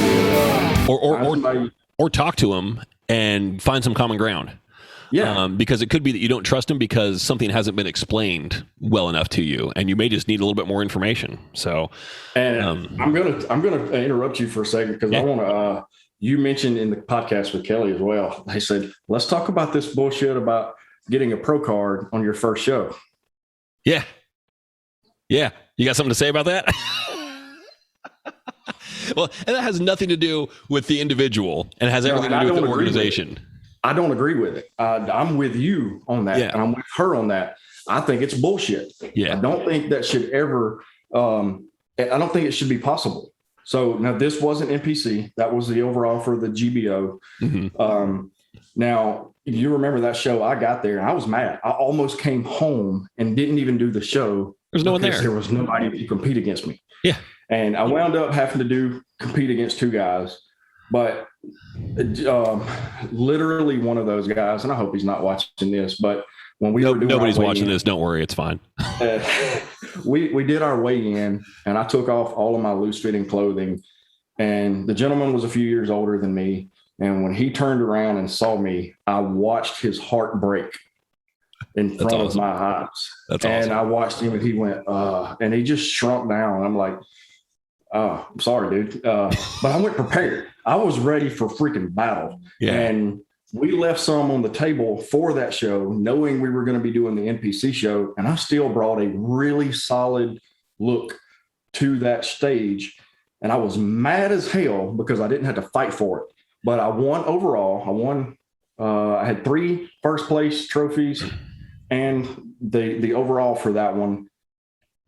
with. Or talk to him and find some common ground. Yeah. Because it could be that you don't trust him because something hasn't been explained well enough to you, and you may just need a little bit more information. So, and I'm gonna interrupt you for a second because I want to. You mentioned in the podcast with Kelly as well. They said, let's talk about this bullshit about getting a pro card on your first show. Yeah. Yeah. You got something to say about that? Well, and that has nothing to do with the individual and has everything to do with the organization. I don't agree with it. I'm with you on that. Yeah. And I'm with her on that. I think it's bullshit. Yeah. I don't think that should ever, I don't think it should be possible. So now this wasn't NPC. That was the overall for the GBO. Mm-hmm. Now, you remember that show, I got there and I was mad. I almost came home and didn't even do the show. There's no one there. There was nobody to compete against me. Yeah. And I wound up having to compete against two guys. But literally one of those guys, and I hope he's not watching this, but when we were doing nobody's watching this, don't worry, it's fine. We did our weigh-in, and I took off all of my loose-fitting clothing, and the gentleman was a few years older than me, and when he turned around and saw me, I watched his heart break in front of my eyes. That's awesome. And I watched him, and he went, and he just shrunk down. I'm like, oh, I'm sorry, dude. But I went prepared. I was ready for freaking battle. Yeah. And we left some on the table for that show, knowing we were going to be doing the NPC show. And I still brought a really solid look to that stage. And I was mad as hell because I didn't have to fight for it. But I won overall. I had 3 first place trophies and the overall for that one.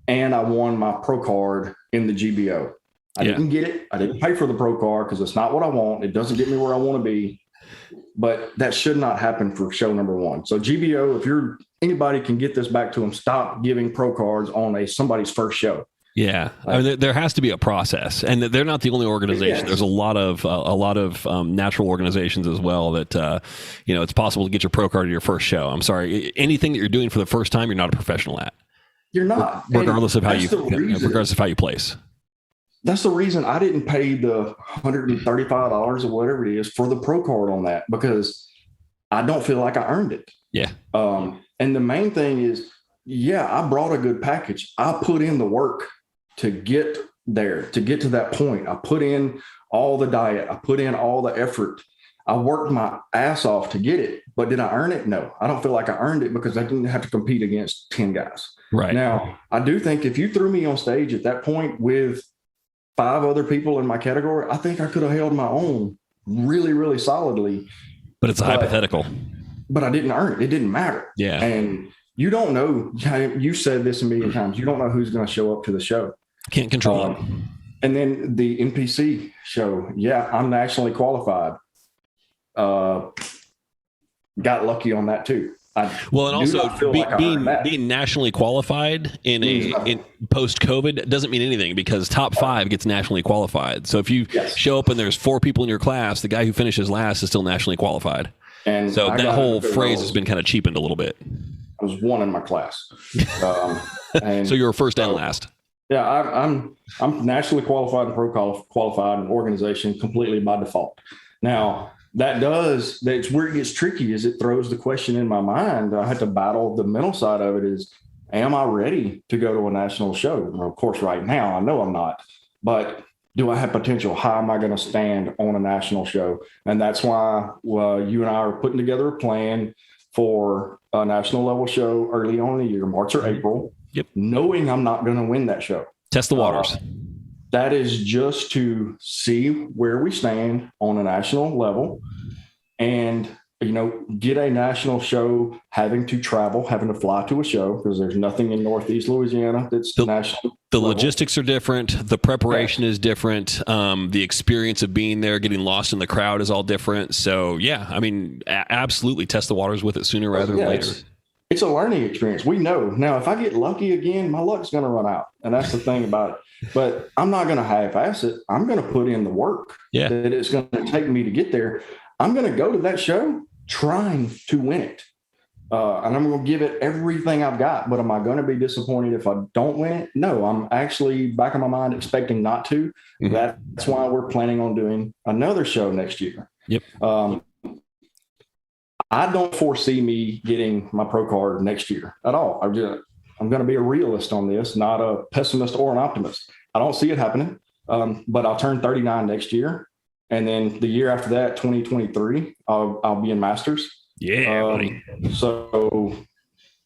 And I won my pro card in the GBO. I didn't get it. I didn't pay for the pro card because it's not what I want. It doesn't get me where I want to be. But that should not happen for show number 1. So GBO, if anybody can get this back to them, stop giving pro cards on somebody's first show. Yeah, I mean, there has to be a process, and they're not the only organization. Yes. There's a lot of natural organizations as well that it's possible to get your pro card at your first show. I'm sorry, anything that you're doing for the first time, you're not a professional at. You're not, regardless of how you place. that's the reason I didn't pay the $135 or whatever it is for the pro card on that, because I don't feel like I earned it. Yeah. And the main thing is, I brought a good package. I put in the work to get there, to get to that point. I put in all the diet. I put in all the effort. I worked my ass off to get it, but did I earn it? No, I don't feel like I earned it because I didn't have to compete against 10 guys. Right. Now, I do think if you threw me on stage at that point with 5 other people in my category, I think I could have held my own really, really solidly. But it's a hypothetical. But I didn't earn it. It didn't matter. Yeah. And you don't know. You said this a million times. You don't know who's going to show up to the show. Can't control it. And then the NPC show. Yeah, I'm nationally qualified. Got lucky on that too. And also being nationally qualified in post COVID doesn't mean anything, because top 5 gets nationally qualified. So if you show up and there's 4 people in your class, the guy who finishes last is still nationally qualified. And so that whole phrase has been kind of cheapened a little bit. I was 1 in my class. And so you were first and last. Yeah, I'm nationally qualified and pro qualified in organization completely by default. Now, that's where it gets tricky, is it throws the question in my mind. I had to battle the mental side of it is, am I ready to go to a national show? Well, of course, right now, I know I'm not, but do I have potential? How am I going to stand on a national show? And that's why you and I are putting together a plan for a national level show early on in the year, March or April, knowing I'm not going to win that show. Test the waters. That is just to see where we stand on a national level and, get a national show, having to travel, having to fly to a show, because there's nothing in Northeast Louisiana that's national. The logistics are different. The preparation is different. The experience of being there, getting lost in the crowd is all different. So, absolutely test the waters with it sooner rather than later. It's a learning experience. We know. Now, if I get lucky again, my luck's going to run out. And that's the thing about it. But I'm not going to half-ass it. I'm going to put in the work that it's going to take me to get there. I'm going to go to that show trying to win it. And I'm going to give it everything I've got. But am I going to be disappointed if I don't win it? No, I'm actually back in my mind expecting not to. Mm-hmm. That's why we're planning on doing another show next year. Yep. I don't foresee me getting my pro card next year at all. I'm going to be a realist on this, not a pessimist or an optimist. I don't see it happening, but I'll turn 39 next year. And then the year after that, 2023, I'll be in Masters. Yeah, buddy. So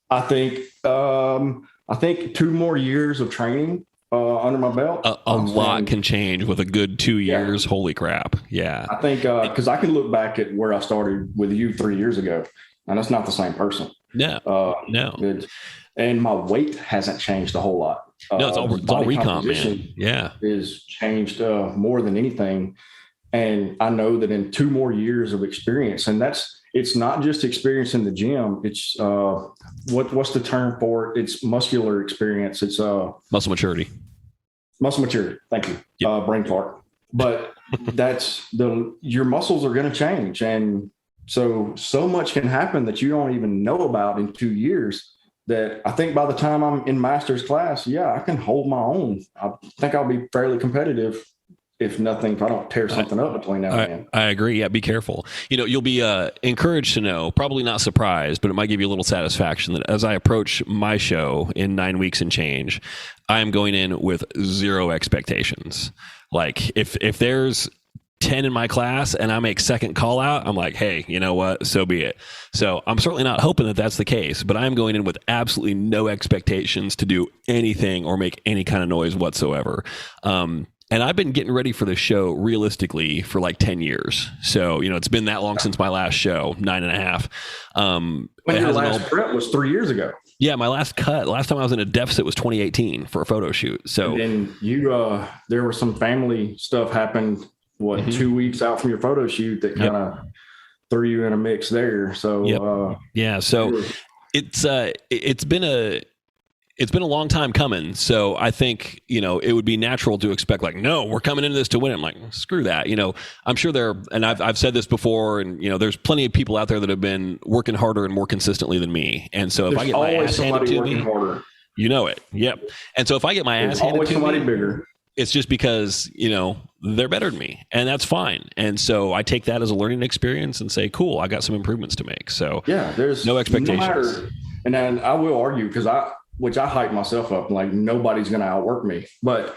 I think 2 more years of training under my belt. A lot can change with a good 2 years. Holy crap. Yeah. I think because I can look back at where I started with you 3 years ago, and that's not the same person. No. And my weight hasn't changed a whole lot. No, it's all recomp, man. Yeah. Is changed more than anything. And I know that in 2 more years of experience, and it's not just experience in the gym. It's what's the term for it? It's muscular experience. It's muscle maturity. Muscle maturity. Thank you. Yep. Brain fart. But your muscles are going to change. And so much can happen that you don't even know about in 2 years, that I think by the time I'm in master's class, I can hold my own. I think I'll be fairly competitive. If I don't tear something up between now and then. I agree. Yeah, be careful. You'll be encouraged to know, probably not surprised, but it might give you a little satisfaction that as I approach my show in 9 weeks and change, I am going in with 0 expectations. Like if there's 10 in my class and I make second call out, I'm like, hey, you know what? So be it. So I'm certainly not hoping that that's the case, but I'm going in with absolutely no expectations to do anything or make any kind of noise whatsoever. And I've been getting ready for the show realistically for like 10 years. So, it's been that long since my last show, 9.5. When your last prep was 3 years ago. Yeah, my last time I was in a deficit was 2018 for a photo shoot. So, and there was some family stuff happened, 2 weeks out from your photo shoot that kind of threw you in a mix there. So, so it's been a long time coming. So I think, it would be natural to expect like, no, we're coming into this to win. I'm like, screw that. I'm sure and I've said this before, and, there's plenty of people out there that have been working harder and more consistently than me. And so if I get my ass handed to me, harder. you know it. Yep. And so if I get my ass handed to me, bigger. It's just because, they're better than me, and that's fine. And so I take that as a learning experience and say, cool, I got some improvements to make. So there's no expectations. And then I will argue because I hype myself up like nobody's going to outwork me, but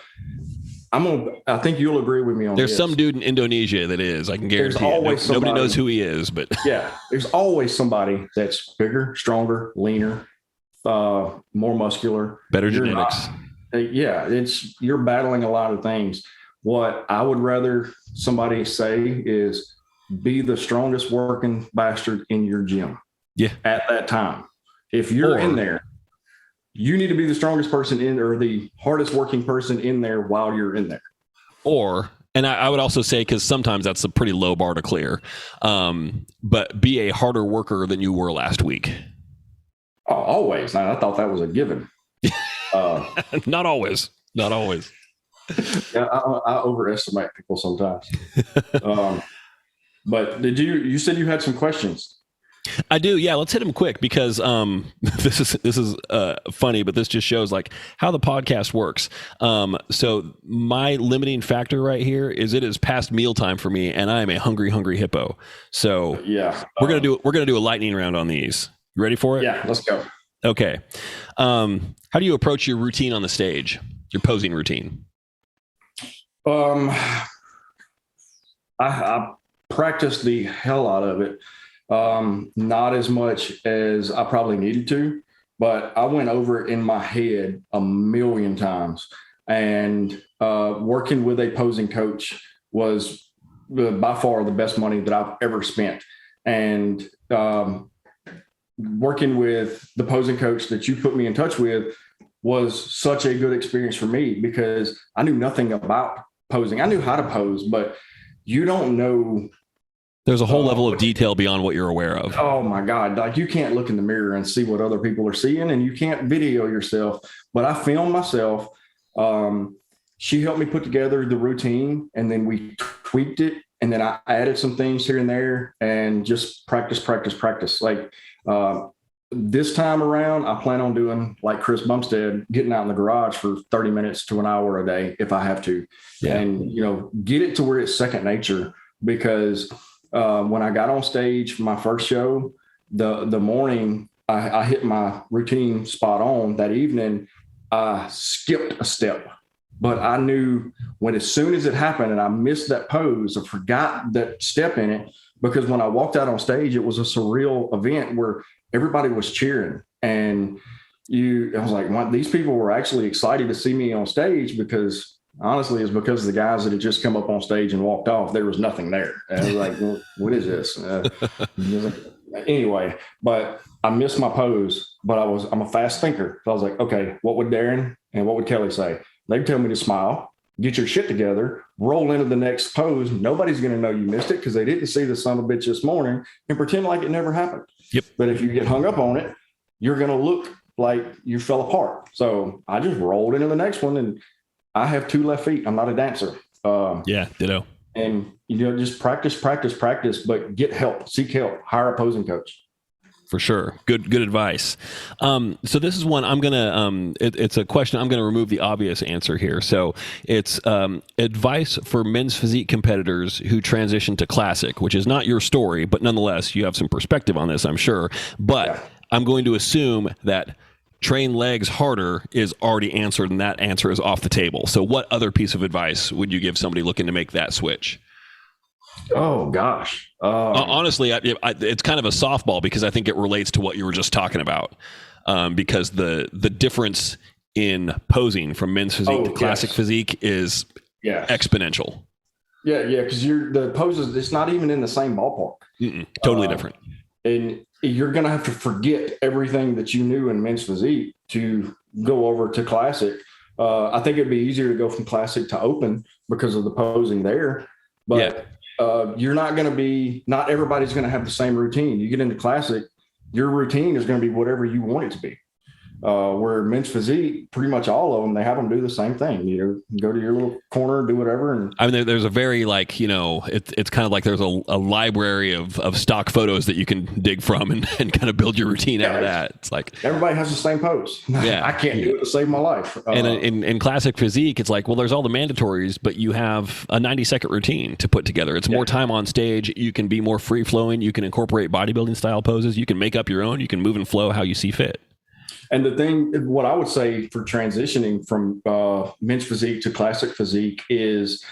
I think you'll agree with me on There's this. some dude in Indonesia that is, I can guarantee it. Nobody knows who he is, but there's always somebody that's bigger, stronger, leaner, more muscular, better genetics. You're battling a lot of things. What I would rather somebody say is be the strongest working bastard in your gym. Yeah. At that time. If you're in there, you need to be the strongest person or the hardest working person in there while you're in there. And I would also say, because sometimes that's a pretty low bar to clear, but be a harder worker than you were last week. Oh, always. I thought that was a given. Not always. Yeah, I overestimate people sometimes. But you said you had some questions? I do. Yeah. Let's hit them quick because this is funny, but this just shows like how the podcast works. So my limiting factor right here is it is past mealtime for me, and I am a hungry hippo. So we're gonna do a lightning round on these. You ready for it? Yeah, let's go. Okay. How do you approach your routine on the stage? Your posing routine? I practiced the hell out of it. Not as much as I probably needed to, but I went over it in my head a million times. And working with a posing coach was by far the best money that I've ever spent. And working with the posing coach that you put me in touch with was such a good experience for me because I knew nothing about posing. I knew how to pose, but you don't know. There's a whole level of detail beyond what you're aware of. Oh my God. Like you can't look in the mirror and see what other people are seeing, and you can't video yourself, but I filmed myself. She helped me put together the routine, and then we tweaked it. And then I added some things here and there and just practice. Like this time around, I plan on doing like Chris Bumstead, getting out in the garage for 30 minutes to an hour a day if I have to. Yeah. And, get it to where it's second nature, because when I got on stage for my first show, the morning I hit my routine spot on. That evening, I skipped a step. But I knew as soon as it happened and I missed that pose or forgot that step in it, because when I walked out on stage, it was a surreal event where everybody was cheering. And I was like, well, these people were actually excited to see me on stage, because honestly, it's because of the guys that had just come up on stage and walked off. There was nothing there. And I was like, well, what is this? Anyway, but I missed my pose, but I'm a fast thinker. So I was like, okay, what would Darren and what would Kelly say? They tell me to smile, get your shit together, roll into the next pose. Nobody's going to know you missed it because they didn't see the son of a bitch this morning, and pretend like it never happened. Yep. But if you get hung up on it, you're going to look like you fell apart. So I just rolled into the next one, and I have 2 left feet. I'm not a dancer. Ditto. And, just practice, but get help, seek help, hire a posing coach. For sure. Good advice. So this is one I'm going to, it's a question. I'm going to remove the obvious answer here. So it's advice for men's physique competitors who transition to classic, which is not your story, but nonetheless, you have some perspective on this, I'm sure. But I'm going to assume that train legs harder is already answered, and that answer is off the table. So what other piece of advice would you give somebody looking to make that switch? Oh gosh. Honestly, it's kind of a softball because I think it relates to what you were just talking about. Because the difference in posing from men's physique to classic physique is exponential. Yeah. Because the poses, it's not even in the same ballpark. Totally different. And you're going to have to forget everything that you knew in men's physique to go over to classic. I think it'd be easier to go from classic to open because of the posing there. But you're not everybody's going to have the same routine. You get into classic, your routine is going to be whatever you want it to be. Where men's physique, pretty much all of them, they have them do the same thing. You know, go to your little corner, do whatever. And I mean, there's a very like, you know, it's kind of like there's a library of stock photos that you can dig from and kind of build your routine out of that. It's like everybody has the same pose. Yeah, I can't do it to save my life. And in classic physique, it's like, well, there's all the mandatories, but you have a 90-second routine to put together. It's more time on stage. You can be more free flowing. You can incorporate bodybuilding style poses. You can make up your own. You can move and flow how you see fit. And the thing, what I would say for transitioning from men's physique to classic physique is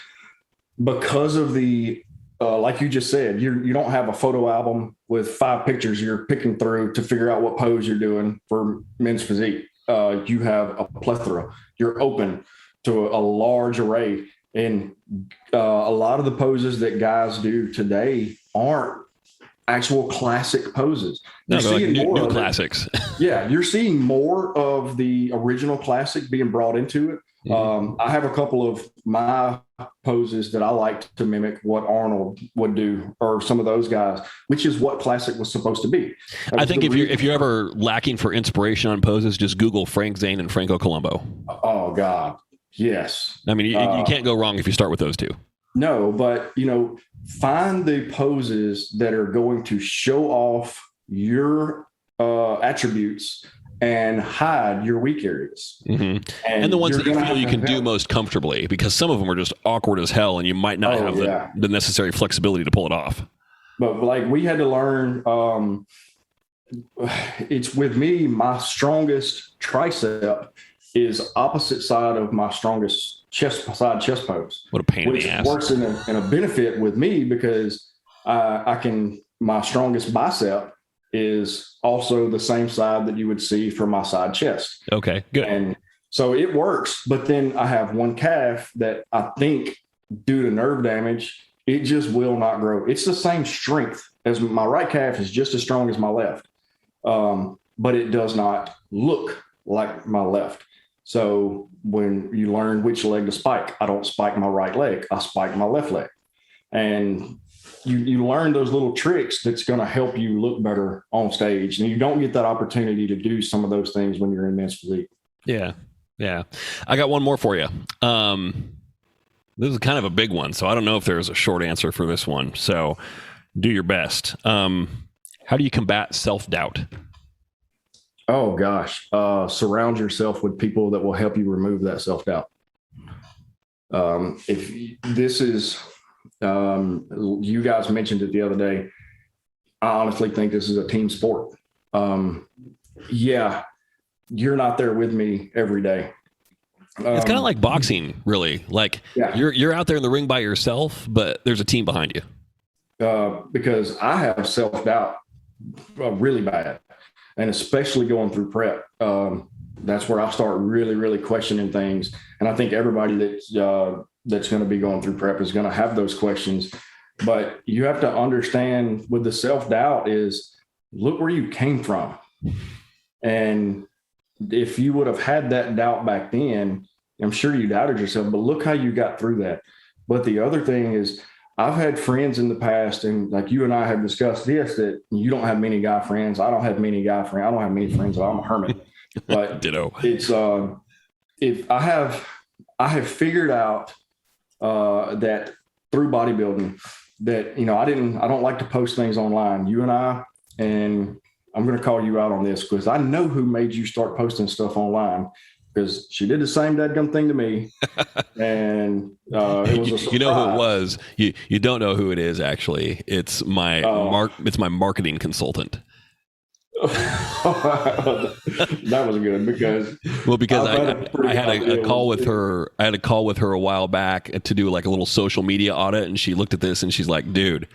because of the, like you just said, you don't have a photo album with 5 pictures you're picking through to figure out what pose you're doing for men's physique. You have a plethora. You're open to a large array. And a lot of the poses that guys do today aren't actual classic poses. No, they're like new classics. Yeah, you're seeing more of the original classic being brought into it. Mm-hmm. I have a couple of my poses that I like to mimic what Arnold would do, or some of those guys, which is what classic was supposed to be. I think if you're ever lacking for inspiration on poses, just Google Frank Zane and Franco Colombo. Oh God, yes. I mean, you can't go wrong if you start with those two. No, but you know, find the poses that are going to show off your attributes and hide your weak areas. Mm-hmm. And the ones that you feel you can do most comfortably, because some of them are just awkward as hell and you might not have the necessary flexibility to pull it off. But like we had to learn, it's with me, my strongest tricep is opposite side of my strongest chest pose. What a pain in the ass. Which works in a benefit with me because my strongest bicep is also the same side that you would see from my side chest. Okay, good. And so it works, but then I have one calf that I think due to nerve damage, it just will not grow. It's the same strength as my right calf is just as strong as my left. But it does not look like my left. So when you learn which leg to spike, I don't spike my right leg, I spike my left leg. And you learn those little tricks that's going to help you look better on stage. And you don't get that opportunity to do some of those things when you're in men's physique. Yeah. Yeah. I got one more for you. This is kind of a big one, so I don't know if there's a short answer for this one. So do your best. How do you combat self-doubt? Oh gosh. Surround yourself with people that will help you remove that self-doubt. If this is, you guys mentioned it the other day, I honestly think this is a team sport. Yeah, you're not there with me every day. It's kind of like boxing, really. Like you're out there in the ring by yourself, but there's a team behind you. Because I have self-doubt really bad, and especially going through prep. That's where I start really, really questioning things. And I think everybody that's going to be going through prep is going to have those questions. But you have to understand with the self-doubt is look where you came from. And if you would have had that doubt back then, I'm sure you doubted yourself, but look how you got through that. But the other thing is I've had friends in the past, and like you and I have discussed this, that you don't have many guy friends. I don't have many guy friends. I don't have many friends. I'm a hermit. But ditto. It's if I have figured out that through bodybuilding that, you know, I don't like to post things online. You and I'm going to call you out on this because I know who made you start posting stuff online, because she did the same dadgum thing to me. And it was a surprise. You know who it was. You don't know who it is, actually. It's my marketing consultant. That was good because I had a call with her. I had a call with her a while back to do like a little social media audit, and she looked at this and she's like, dude,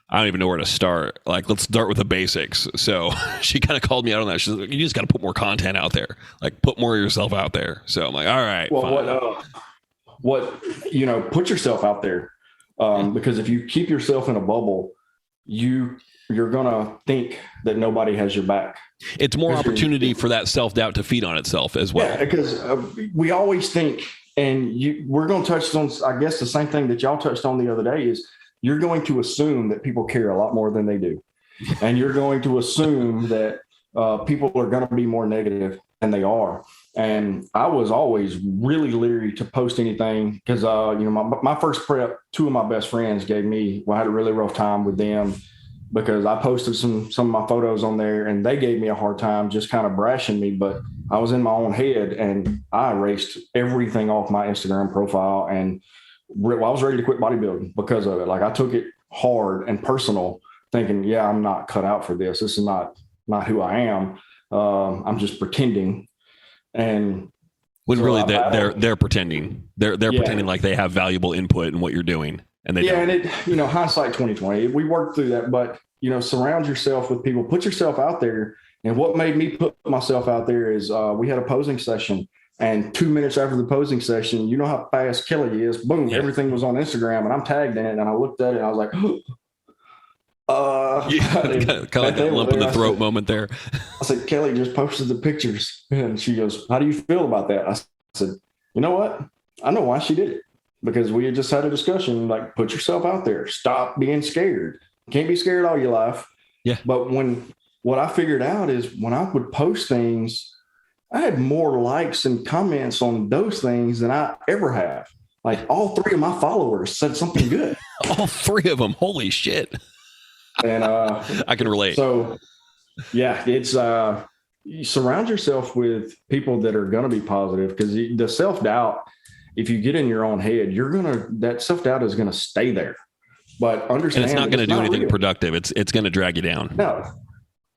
I don't even know where to start. Like, let's start with the basics. So she kind of called me out on that. She's like, you just got to put more content out there. Like, put more of yourself out there. So I'm like, all right. Well, put yourself out there. Because if you keep yourself in a bubble, you're going to think that nobody has your back. It's more opportunity for that self-doubt to feed on itself as well. Yeah, because we always think, and we're going to touch on, I guess, the same thing that y'all touched on the other day is, you're going to assume that people care a lot more than they do. And you're going to assume that people are going to be more negative. they are. And I was always really leery to post anything because, my first prep, two of my best friends gave me, I had a really rough time with them because I posted some of my photos on there and they gave me a hard time just kind of brashing me. But I was in my own head and I erased everything off my Instagram profile. And I was ready to quit bodybuilding because of it. Like I took it hard and personal thinking, yeah, I'm not cut out for this. This is not who I am. I'm just pretending. And when really they're pretending. They're pretending like they have valuable input in what you're doing, and they don't. And hindsight 2020. We worked through that, but surround yourself with people. Put yourself out there. And what made me put myself out there is we had a posing session, and 2 minutes after the posing session, you know how fast Kelly is. Boom, everything was on Instagram, and I'm tagged in it. And I looked at it, and I was like, kind of like that lump in the throat moment there. I said, Kelly just posted the pictures. And she goes, how do you feel about that? I said, you know what? I know why she did it. Because we had just had a discussion, like, put yourself out there. Stop being scared. You can't be scared all your life. Yeah. But what I figured out is when I would post things, I had more likes and comments on those things than I ever have. Like all three of my followers said something good. All three of them. Holy shit. And I can relate. So yeah, it's you surround yourself with people that are going to be positive, because the self-doubt, if you get in your own head, that self-doubt is going to stay there. But understand, and it's not going to do anything productive. It's going to drag you down. No.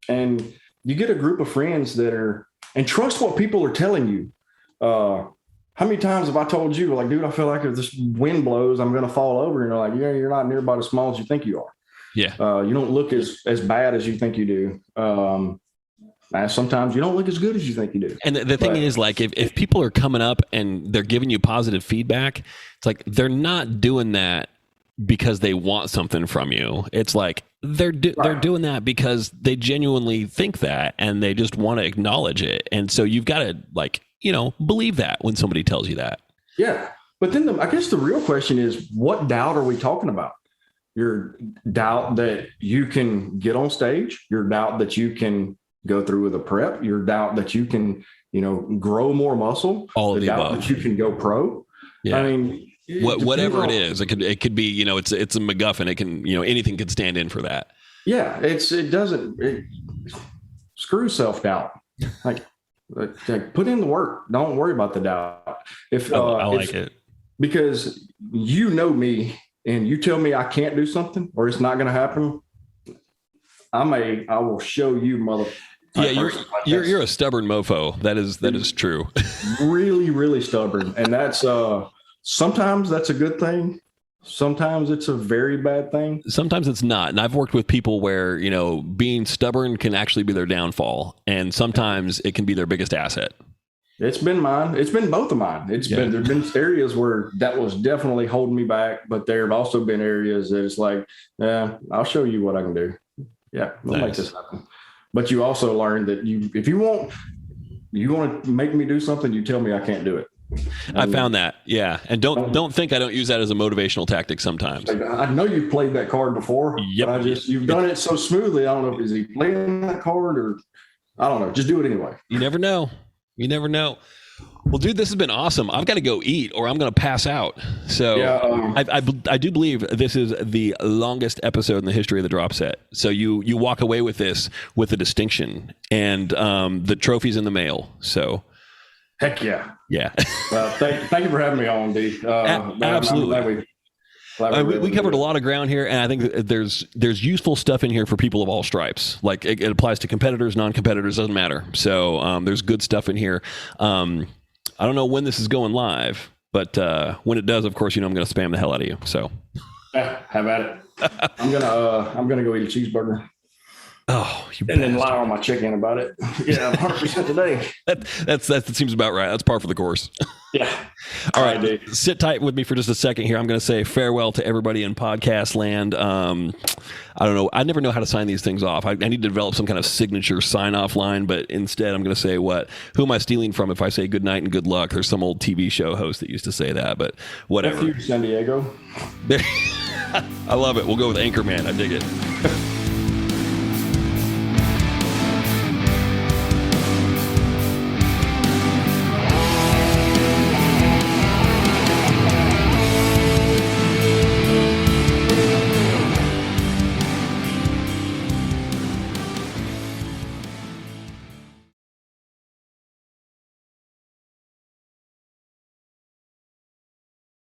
And you get a group of friends that and trust what people are telling you. How many times have I told you, like, dude, I feel like if this wind blows, I'm going to fall over. And you're like, yeah, you're not nearby as small as you think you are. Yeah. You don't look as bad as you think you do. And sometimes you don't look as good as you think you do. And the thing is, like, if people are coming up and they're giving you positive feedback, it's like they're not doing that because they want something from you. It's like they're doing that because they genuinely think that, and they just want to acknowledge it. And so you've got to, believe that when somebody tells you that. Yeah. But then I guess the real question is, what doubt are we talking about? Your doubt that you can get on stage, your doubt that you can go through with a prep, your doubt that you can, grow more muscle, all of the doubt above, that you can go pro. Yeah. I mean, whatever it is, it could be, it's a MacGuffin. It can, anything could stand in for that. Yeah. Screw self-doubt. Like put in the work. Don't worry about the doubt. I like it, because me, and you tell me I can't do something or it's not going to happen, I will show you, mother. Yeah, you're a stubborn mofo. That is true. Really, really stubborn, and that's sometimes that's a good thing. Sometimes it's a very bad thing. Sometimes it's not. And I've worked with people where being stubborn can actually be their downfall, and sometimes it can be their biggest asset. It's been mine. It's been both of mine. There've been areas where that was definitely holding me back, but there have also been areas that it's like, yeah, I'll show you what I can do. Yeah, we'll make this happen. But you also learn that if you want to make me do something, you tell me I can't do it. I found that. Yeah. And don't think I don't use that as a motivational tactic sometimes. I know you've played that card before. Yep. But you've done it so smoothly. I don't know, is he playing that card or I don't know. Just do it anyway. You never know. Well, dude, this has been awesome. I've got to go eat or I'm going to pass out. So yeah, I do believe this is the longest episode in the history of the drop set. So you walk away with this with a distinction, and the trophy's in the mail. So heck yeah. Yeah. Thank you for having me on, D. Absolutely. We covered a lot of ground here, and I think there's useful stuff in here for people of all stripes. Like it applies to competitors, non-competitors, doesn't matter. So there's good stuff in here. I don't know when this is going live, but when it does, of course, I'm going to spam the hell out of you. So have at it. I'm gonna go eat a cheeseburger. Oh, and then lie on my chicken about it. Yeah, 100% today. That seems about right. That's par for the course. Yeah. All right, dude. Sit tight with me for just a second here. I'm going to say farewell to everybody in podcast land. I don't know. I never know how to sign these things off. I need to develop some kind of signature sign-off line, but instead I'm going to say who am I stealing from if I say good night and good luck? There's some old TV show host that used to say that, but whatever. San Diego. I love it. We'll go with Anchorman. I dig it.